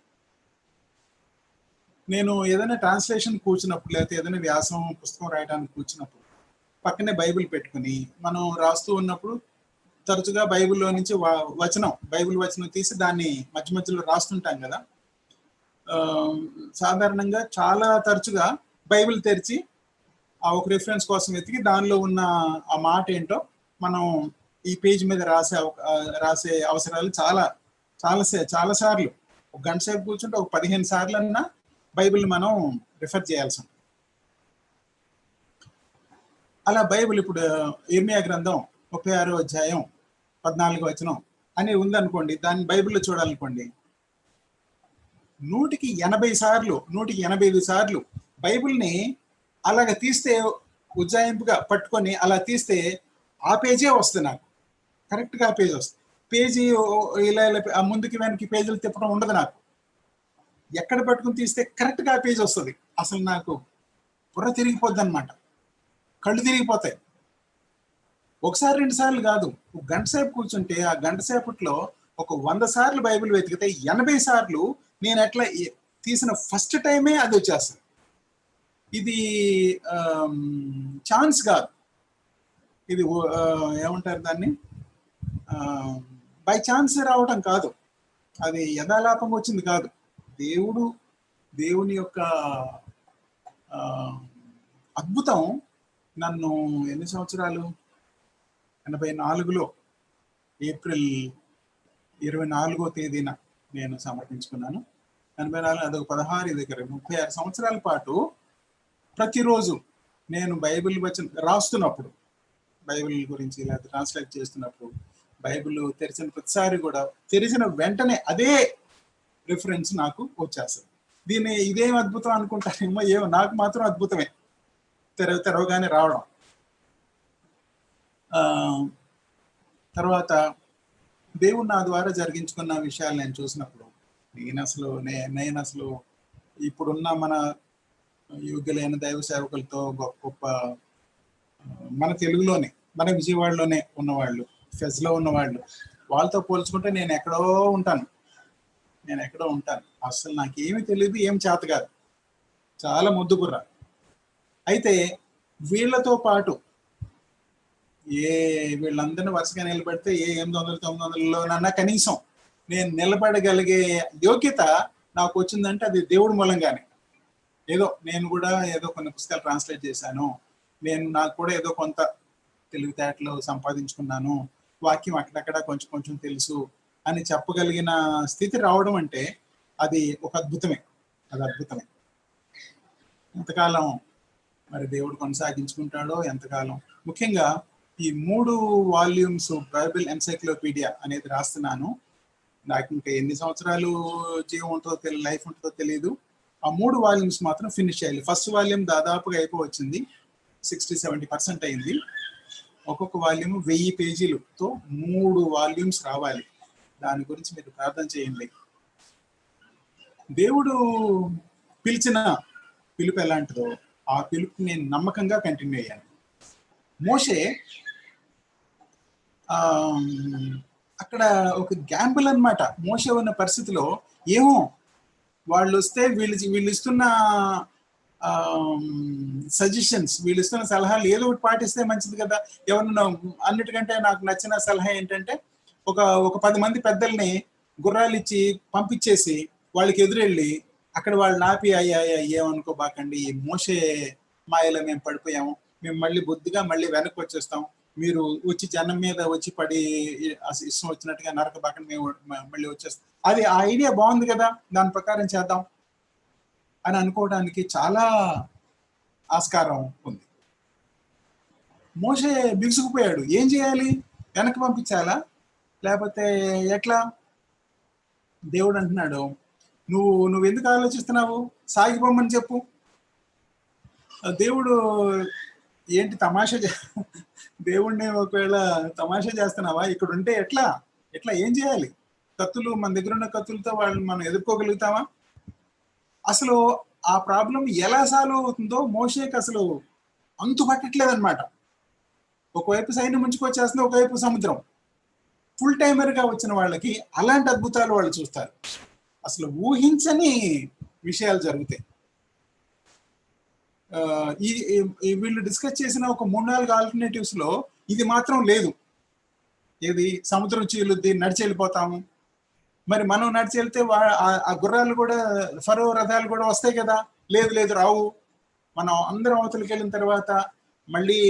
నేను ఏదైనా ట్రాన్స్లేషన్ కూర్చున్నప్పుడు, లేకపోతే ఏదైనా వ్యాసం, పుస్తకం రాయడానికి కూర్చున్నప్పుడు పక్కనే బైబిల్ పెట్టుకుని మనం రాస్తూ ఉన్నప్పుడు తరచుగా బైబిల్లో నుంచి బైబిల్ వచనం తీసి దాన్ని మధ్య మధ్యలో రాస్తుంటాం కదా. సాధారణంగా చాలా తరచుగా బైబిల్ తెరిచి ఆ ఒక రిఫరెన్స్ కోసం వెతికి దానిలో ఉన్న ఆ మాట ఏంటో మనం ఈ పేజ్ మీద రాసే అవసరాలు చాలా చాలా చాలా సార్లు, ఒక గంట సేపు కూర్చుంటే ఒక 15 సార్లు అన్నా బైబిల్ మనం రిఫర్ చేయాల్సి ఉంటుంది. అలా బైబిల్ ఇప్పుడు ఇర్మియా గ్రంథం 36వ అధ్యాయం 14వ వచనం అని ఉందనుకోండి, దాన్ని బైబిల్లో చూడాలనుకోండి, 180 సార్లు 185 సార్లు బైబిల్ని అలాగ తీస్తే, ఉజ్జాయింపుగా పట్టుకొని అలా తీస్తే ఆ పేజే వస్తుంది నాకు, కరెక్ట్గా ఆ పేజ్ వస్తుంది. పేజీ ఇలా ఇలా ముందుకి వెనక్కి పేజీలు తిప్పడం ఉండదు నాకు. ఎక్కడ పట్టుకుని తీస్తే కరెక్ట్గా ఆ పేజ్ వస్తుంది. అసలు నాకు బుర్ర తిరిగిపోద్ది అనమాట, కళ్ళు తిరిగిపోతాయి. ఒకసారి 2 సార్లు కాదు, ఒక గంట సేపు కూర్చుంటే ఆ గంట సేపట్లో ఒక 100 సార్లు బైబిల్ వెతికితే 80 సార్లు నేను ఎట్లా తీసిన ఫస్ట్ టైమే అది వచ్చేస్తుంది. ఇది ఛాన్స్ కాదు, ఇది ఏమంటారు దాన్ని, బై ఛాన్స్ రావటం కాదు, అది యథాలాపంగా వచ్చింది కాదు. దేవుని యొక్క అద్భుతం నన్ను ఎన్ని సంవత్సరాలు, 84లో ఏప్రిల్ 24వ తేదీన నేను సమర్పించుకున్నాను. 84 అదొక 16 దగ్గర 36 సంవత్సరాల పాటు ప్రతిరోజు నేను బైబిల్ రాస్తున్నప్పుడు, బైబిల్ గురించి లేదా ట్రాన్స్లేట్ చేస్తున్నప్పుడు, బైబిల్ తెరిచిన ప్రతిసారి కూడా తెరిచిన వెంటనే అదే రిఫరెన్స్ నాకు వచ్చేస్తుంది. ఇదేం అద్భుతం అనుకుంటారేమో, ఏమో నాకు మాత్రం అద్భుతమే తెరవగానే రావడం. తర్వాత దేవుడు నా ద్వారా జరిగించుకున్న విషయాలు నేను చూసినప్పుడు నేను అసలు ఇప్పుడున్న మన యోగ్యులైన దైవ సేవకులతో గొప్ప మన తెలుగులోనే, మన విజయవాడలోనే ఉన్నవాళ్ళు, ఫెజ్లో ఉన్నవాళ్ళు, వాళ్ళతో పోల్చుకుంటే నేను ఎక్కడో ఉంటాను. అసలు నాకేమీ తెలియదు, ఏం చేత కాదు, చాలా ముద్దుగుర్ర. అయితే వీళ్ళతో పాటు వీళ్ళందరినీ వరుసగా నిలబెడితే 800 900లోనన్నా కనీసం నేను నిలబడగలిగే యోగ్యత నాకు వచ్చిందంటే అది దేవుడి మూలంగానే. నేను కూడా కొన్ని పుస్తకాలు ట్రాన్స్లేట్ చేశాను, నాకు కూడా ఏదో కొంత తెలివితేటలు సంపాదించుకున్నాను, వాక్యం అక్కడక్కడ కొంచెం కొంచెం తెలుసు అని చెప్పగలిగిన స్థితి రావడం అంటే అది ఒక అద్భుతమే. ఎంతకాలం మరి దేవుడు కొనసాగించుకుంటాడో, ఎంతకాలం. ముఖ్యంగా ఈ 3 వాల్యూమ్స్ బైబిల్ ఎన్సైక్లోపీడియా అనేది రాస్తున్నాను. నాకు ఇంకా ఎన్ని సంవత్సరాలు జీవం ఉంటుందో లైఫ్ ఉంటుందో తెలియదు. ఆ 3 వాల్యూమ్స్ మాత్రం ఫినిష్ చేయాలి. ఫస్ట్ వాల్యూమ్ దాదాపుగా అయిపోవచ్చింది, 60-70% అయింది. ఒక్కొక్క వాల్యూమ్ 1000 పేజీలతో 3 వాల్యూమ్స్ రావాలి. దాని గురించి మీరు ప్రార్థన చేయండి. దేవుడు పిలిచిన పిలుపు ఎలాంటిదో ఆ పిలుపు నేను నమ్మకంగా కంటిన్యూ అయ్యాను. మోషే అక్కడ ఒక గ్యాంబుల్ అన్నమాట. మోషే ఉన్న పరిస్థితిలో ఏమో వాళ్ళు వస్తే వీళ్ళు ఇస్తున్న సజెషన్స్, వీళ్ళు ఇస్తున్న సలహాలు ఏదో ఒకటి పాటిస్తే మంచిది కదా. ఎవరన్నా అన్నిటికంటే నాకు నచ్చిన సలహా ఏంటంటే ఒక 10 మంది పెద్దల్ని గుర్రాలు ఇచ్చి పంపించేసి వాళ్ళకి ఎదురెళ్ళి అక్కడ వాళ్ళు నాపి అయ్యా ఏమనుకోబాకండి, ఈ మోషే మాయలో మేము పడిపోయాము, మేము మళ్ళీ బొద్దుగా మళ్ళీ వెనక్కి వచ్చేస్తాం, మీరు వచ్చి జనం మీద వచ్చి పడి ఇష్టం వచ్చినట్టుగా నరకబాకండి, మేము మళ్ళీ వచ్చేస్తాం. అది ఆ ఐడియా బాగుంది కదా, దాని ప్రకారం చేద్దాం అని అనుకోవడానికి చాలా ఆస్కారం ఉంది. మోషే బిగుసుకుపోయాడు. ఏం చేయాలి, వెనక్కి పంపించాలా లేకపోతే ఎట్లా? దేవుడు అంటున్నాడు, నువ్వు ఎందుకు ఆలోచిస్తున్నావు, సాగిపోమని చెప్పు. దేవుడు ఏంటి తమాషా దేవుడిని ఒకవేళ తమాషా చేస్తున్నావా? ఇక్కడ ఉంటే ఎట్లా ఏం చేయాలి? కత్తులు, మన దగ్గర ఉన్న కత్తులతో వాళ్ళని మనం ఎదుర్కోగలుగుతామా? అసలు ఆ ప్రాబ్లం ఎలా సాల్వ్ అవుతుందో మోషేకి అసలు అంతు పట్టట్లేదు అనమాట. ఒకవైపు సైన్యం ముంచుకొచ్చేస్తుంది, ఒకవైపు సముద్రం. ఫుల్ టైమర్గా వచ్చిన వాళ్ళకి అలాంటి అద్భుతాలు వాళ్ళు చూస్తారు. అసలు ఊహించని విషయాలు జరుగుతాయి. వీళ్ళు డిస్కస్ చేసిన ఒక 3-4 ఆల్టర్నేటివ్స్ లో ఇది మాత్రం లేదు. ఏది సముద్రం చీలుద్ది, నడిచి వెళ్ళిపోతాము. మరి మనం నడిచి వెళ్తే ఆ గుర్రాలు కూడా, ఫరో రథాలు కూడా వస్తాయి కదా? లేదు లేదు, రావు. మనం అందరం అవతలకి వెళ్ళిన తర్వాత మళ్ళీ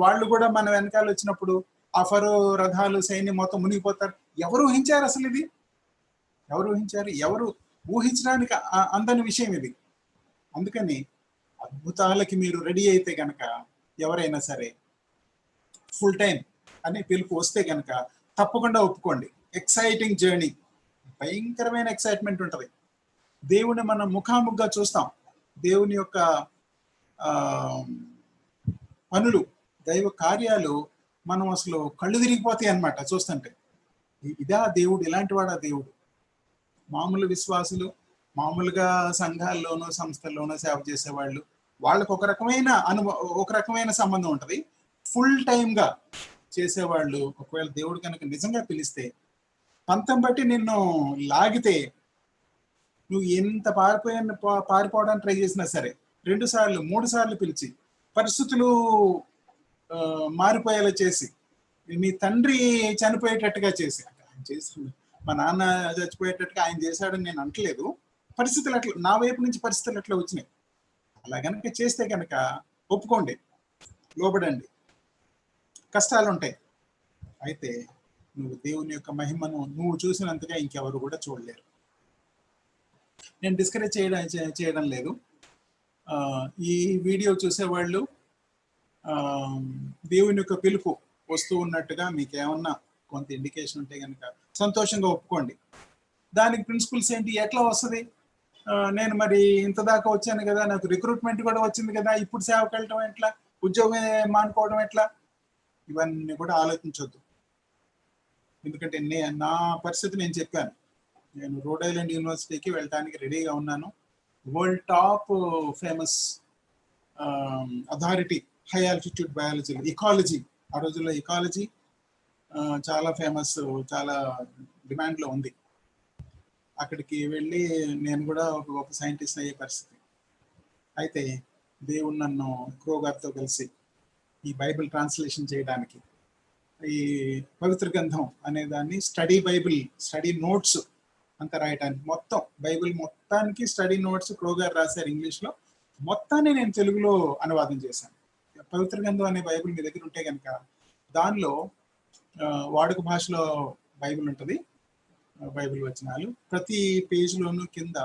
వాళ్ళు కూడా మన వెనకాల వచ్చినప్పుడు ఆ ఫరో రథాలు, సైన్యం మొత్తం మునిగిపోతారు. ఎవరు ఊహించారు అసలు ఇది? ఎవరు ఊహించారు? ఎవరు ఊహించడానికి అందని విషయం ఇది. అందుకని అద్భుతాలకి మీరు రెడీ అయితే గనక, ఎవరైనా సరే ఫుల్ టైం అనే పిలుపు వస్తే గనక తప్పకుండా ఒప్పుకోండి. ఎక్సైటింగ్ జర్నీ, భయంకరమైన ఎక్సైట్మెంట్ ఉంటుంది. దేవుని మనం ముఖాముఖిగా చూస్తాం. దేవుని యొక్క పనులు, దైవ కార్యాలు మనం అసలు కళ్ళు తిరిగిపోతాయి అన్నమాట చూస్తుంటే. ఇదా దేవుడు? ఇలాంటి వాడా దేవుడు? మామూలు విశ్వాసులు, మామూలుగా సంఘాల్లోనూ సంస్థల్లోనూ సేవ చేసేవాళ్ళు, వాళ్ళకు ఒక రకమైన సంబంధం ఉంటుంది. ఫుల్ టైమ్గా చేసేవాళ్ళు ఒకవేళ దేవుడు కనుక నిజంగా పిలిస్తే, పంతం బట్టి నిన్ను లాగితే, నువ్వు ఎంత పారిపోవడానికి ట్రై చేసినా సరే 2 సార్లు 3 సార్లు పిలిచి, పరిస్థితులు మారిపోయేలా చేసి, మీ తండ్రి చనిపోయేటట్టుగా చేసి, ఆయన చేసి, మా నాన్న చచ్చిపోయేటట్టుగా ఆయన చేశాడని నేను అంటలేదు. పరిస్థితులు అట్లా, నా వైపు నుంచి పరిస్థితులు అట్లా వచ్చినాయి. అలా కనుక చేస్తే కనుక ఒప్పుకోండి, లోబడండి. కష్టాలు ఉంటాయి, అయితే నువ్వు దేవుని యొక్క మహిమను నువ్వు చూసినంతగా ఇంకెవరు కూడా చూడలేరు. నేను డిస్కరేజ్ చేయడం లేదు. ఈ వీడియో చూసేవాళ్ళు దేవుని యొక్క పిలుపు వస్తూ ఉన్నట్టుగా మీకు ఏమన్నా కొంత ఇండికేషన్ ఉంటే కనుక సంతోషంగా ఒప్పుకోండి. దానికి ప్రిన్సిపల్స్ ఏంటి, ఎట్లా వస్తుంది? నేను మరి ఇంత దాకా వచ్చాను కదా, నాకు రిక్రూట్మెంట్ కూడా వచ్చింది కదా, ఇప్పుడు సేవకి వెళ్ళటం ఎట్లా, ఉద్యోగం మానుకోవడం ఎట్లా? ఇవన్నీ కూడా ఆలోచించొద్దు. ఎందుకంటే నా పరిస్థితి నేను చెప్పాను. నేను రోడ్ ఐలాండ్ యూనివర్సిటీకి వెళ్ళడానికి రెడీగా ఉన్నాను. World top famous authority high altitude biology, ecology, ఆ రోజుల్లో ఇకాలజీ చాలా ఫేమస్, చాలా డిమాండ్లో ఉంది. అక్కడికి వెళ్ళి నేను కూడా ఒక గొప్ప సైంటిస్ట్ అయ్యే పరిస్థితి. అయితే దేవుడు నన్ను క్రోగార్తో కలిసి ఈ బైబిల్ ట్రాన్స్లేషన్ చేయడానికి, ఈ పవిత్ర గ్రంథం అనే దాన్ని స్టడీ నోట్స్ అంతా రాయడానికి, మొత్తం బైబిల్ మొత్తానికి స్టడీ నోట్స్ క్రోగార్ రాశారు ఇంగ్లీష్లో. మొత్తాన్ని నేను తెలుగులో అనువాదం చేశాను. పవిత్ర గ్రంథం అనే బైబిల్ మీ దగ్గర ఉంటే కనుక దానిలో వాడుక భాషలో బైబిల్ ఉంటుంది, బైబిల్ వచనాలు. ప్రతి పేజ్లోనూ కింద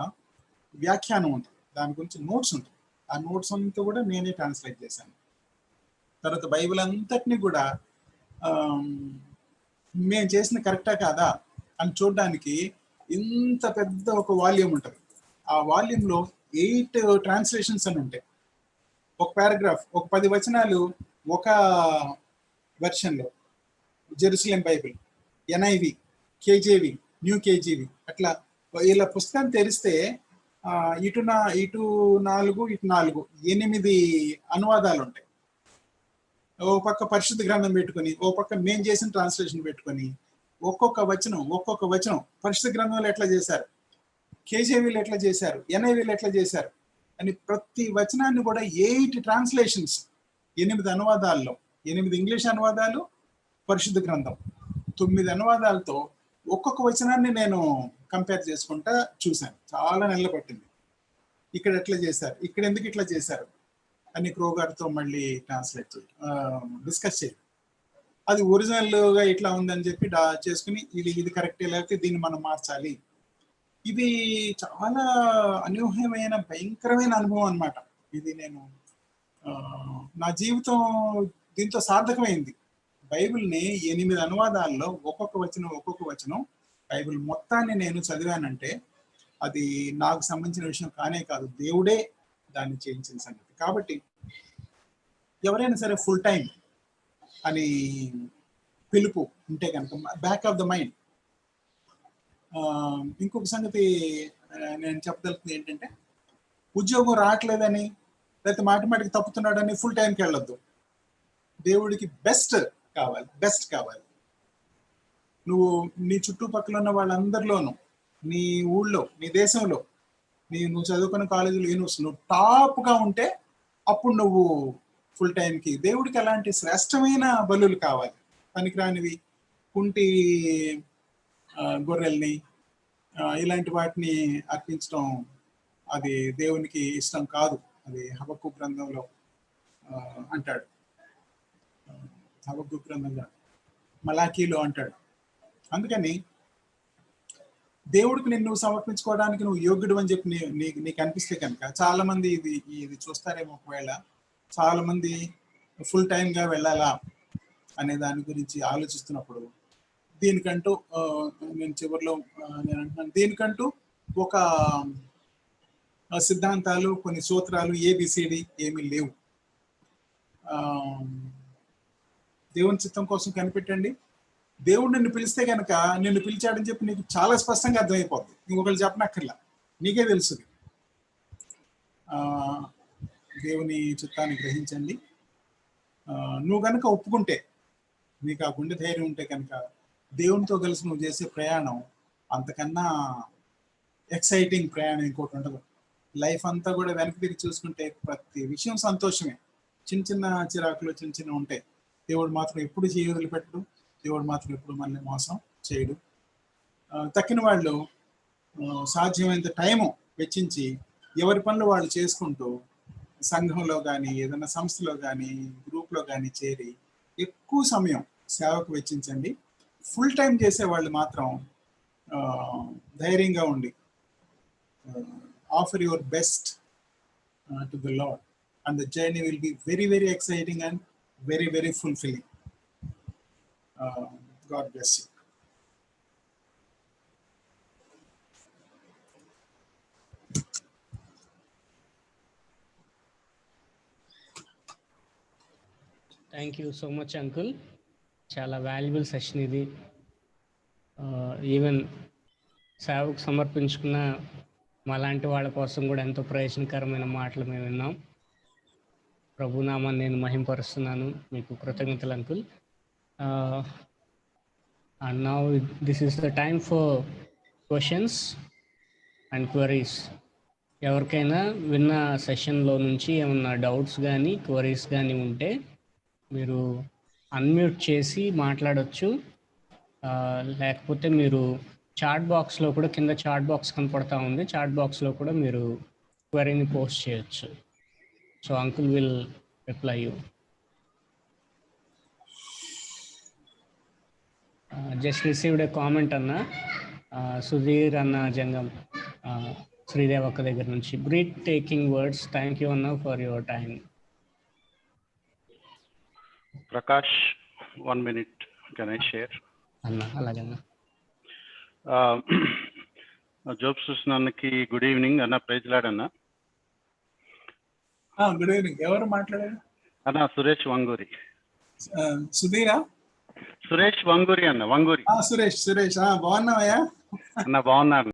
వ్యాఖ్యానం ఉంటుంది, దాని గురించి నోట్స్ ఉంటుంది. ఆ నోట్స్ అంతా కూడా నేనే ట్రాన్స్లేట్ చేశాను. తర్వాత బైబిల్ అంతటినీ కూడా మేము చేసిన కరెక్టా కాదా అని చూడడానికి ఇంత పెద్ద ఒక వాల్యూమ్ ఉంటుంది. ఆ వాల్యూమ్లో 8 ట్రాన్స్లేషన్స్ అని ఉంటాయి. ఒక పారాగ్రాఫ్, ఒక 10 వచనాలు ఒక వెర్షన్లో, Jerusalem Bible, NIV, KJV, new KJV, అట్లా ఇలా పుస్తకాన్ని తెరిస్తే ఇటు 4 ఇటు 4 8 అనువాదాలు ఉంటాయి. ఓ పక్క పరిశుద్ధ గ్రంథం పెట్టుకొని, ఓ పక్క మేము చేసిన ట్రాన్స్లేషన్ పెట్టుకొని, ఒక్కొక్క వచనం పరిశుద్ధ గ్రంథంలో ఎట్లా చేశారు, కేజేవీలు ఎట్లా చేశారు, ఎన్ఐవీలు ఎట్లా చేశారు అని ప్రతి వచనాన్ని కూడా 8 ట్రాన్స్లేషన్స్, 8 అనువాదాల్లో, 8 ఇంగ్లీష్ అనువాదాలు, పరిశుద్ధ గ్రంథం 9 అనువాదాలతో ఒక్కొక్క వచనాన్ని నేను కంపేర్ చేసుకుంటా చూశాను. చాలా నెలలు పట్టింది. ఇక్కడ ఎట్లా చేశారు, ఇక్కడ ఎందుకు ఇట్లా చేశారు అని క్రోగార్తో మళ్ళీ డిస్కస్ చేయాలి. అది ఒరిజినల్గా ఇట్లా ఉందని చెప్పి చేసుకుని ఇది కరెక్టే, లేకపోతే దీన్ని మనం మార్చాలి. ఇది చాలా అనూహ్యమైన భయంకరమైన అనుభవం అన్నమాట. ఇది నేను నా జీవితం దీంతో సార్థకమైంది. బైబిల్ని 8 అనువాదాల్లో ఒక్కొక్క వచనం బైబిల్ మొత్తాన్ని నేను చదివానంటే అది నాకు సంబంధించిన విషయం కానే కాదు, దేవుడే దాన్ని చేయించిన సంగతి. కాబట్టి ఎవరైనా సరే ఫుల్ టైం అని పిలుపు ఉంటే కనుక బ్యాక్ ఆఫ్ ద మైండ్. ఇంకొక సంగతి నేను చెప్పదలుచుకుంది ఏంటంటే, ఉద్యోగం రావట్లేదని లేకపోతే మాటిమాటికి తప్పుతున్నాడని ఫుల్ టైంకి వెళ్ళొద్దు. దేవుడికి బెస్ట్ కావాలి. నువ్వు నీ చుట్టుపక్కల ఉన్న వాళ్ళందరిలోనూ, నీ ఊళ్ళో, నీ దేశంలో, నువ్వు చదువుకున్న కాలేజీలో, యూనివర్సిటీ నువ్వు టాప్గా ఉంటే అప్పుడు నువ్వు ఫుల్ టైంకి. దేవుడికి అలాంటి శ్రేష్టమైన బలులు కావాలి, పనికిరానివి కుంటి గొర్రెల్ని ఇలాంటి వాటిని అర్పించడం అది దేవునికి ఇష్టం కాదు. అది హబక్కు గ్రంథంలో అంటాడు. హబక్కు గ్రంథంలో మలాకీలో అంటాడు. అందుకని దేవుడికి నిన్ను సమర్పించుకోవడానికి నువ్వు యోగ్యుడు అని చెప్పి నీకు అనిపిస్తే కనుక చాలా మంది ఇది చూస్తారేమో. ఒకవేళ చాలా మంది ఫుల్ టైమ్గా వెళ్ళాలా అనే దాని గురించి ఆలోచిస్తున్నప్పుడు దీనికంటూ నేను చివరిలో నేను అంటున్నాను, దీనికంటూ ఒక సిద్ధాంతాలు, కొన్ని సూత్రాలు ఏబిసిడి ఏమీ లేవు. దేవుని చిత్తం కోసం కనిపెట్టండి. దేవుడు నిన్ను పిలిస్తే కనుక నిన్ను పిలిచాడని చెప్పి నీకు చాలా స్పష్టంగా అర్థమైపోద్ది. ఇంకొకళ్ళు చెప్పనక్కర్లా, నీకే తెలుసు. దేవుని చిత్తాన్ని గ్రహించండి. నువ్వు కనుక ఒప్పుకుంటే, నీకు ఆ గుండె ధైర్యం ఉంటే కనుక దేవునితో కలిసి నువ్వు చేసే ప్రయాణం అంతకన్నా ఎక్సైటింగ్ ప్రయాణం ఇంకోటి ఉండదు. లైఫ్ అంతా కూడా వెనక్కి తిరిగి చూసుకుంటే ప్రతి విషయం సంతోషమే. చిన్న చిన్న చిరాకులు చిన్న చిన్న ఉంటాయి. దేవుడు మాత్రం ఎప్పుడు చేయి వదిలిపెట్టడు. దేవుడు మాత్రం ఎప్పుడు మనల్ని మోసం చేయడు. తక్కిన వాళ్ళు సాధ్యమైనంత టైము వెచ్చించి ఎవరి పనులు వాళ్ళు చేసుకుంటూ సంఘంలో కానీ ఏదైనా సంస్థలో కానీ గ్రూప్లో కానీ చేరి ఎక్కువ సమయం సేవకు వెచ్చించండి. ఫుల్ టైం చేసే వాళ్ళు మాత్రం ధైర్యంగా ఉండి offer your best to the lord and the journey will be very very exciting and very very fulfilling. God bless you. Thank you so much uncle. చాలా వాల్యుబుల్ సెషన్ ఇది. ఈవెన్ సేవకు సమర్పించుకున్న మాలాంటి వాళ్ళ కోసం కూడా ఎంతో ప్రయోజనకరమైన మాటలు మేము విన్నాం. ప్రభునామాన్ని నేను మహింపరుస్తున్నాను. మీకు కృతజ్ఞతలు uncle. And now this is the time for questions and queries. ఎవరికైనా విన్న సెషన్లో నుంచి ఏమన్నా డౌట్స్ కానీ క్వరీస్ కానీ ఉంటే మీరు అన్మ్యూట్ చేసి మాట్లాడవచ్చు. లేకపోతే మీరు చాట్ బాక్స్లో కూడా, కింద చాట్ బాక్స్ కనపడతా ఉంది, చాట్ బాక్స్లో కూడా మీరు క్వరీని పోస్ట్ చేయొచ్చు. So uncle will reply you. Just received a comment అన్న సుధీర్ అన్న జంగం శ్రీదేవ్ అక్క దగ్గర నుంచి. Breath taking words. Thank you అన్న for your time. Prakash, 1 minute. Can I share? అన్న అలాగన్నా. జోబ్ సుస్నాన్నకి గుడ్ ఈవినింగ్ అన్న. ప్రైజ్ లాడ్ అన్న. Good evening. ఎవరు మాట్లాడారు అన్న? సురేష్ వంగూరి. సుధీరా? సురేష్ వంగూరి అన్న. వంగూరి. సురేష్ బాగున్నావయ్యా? అన్న బాగున్నాను.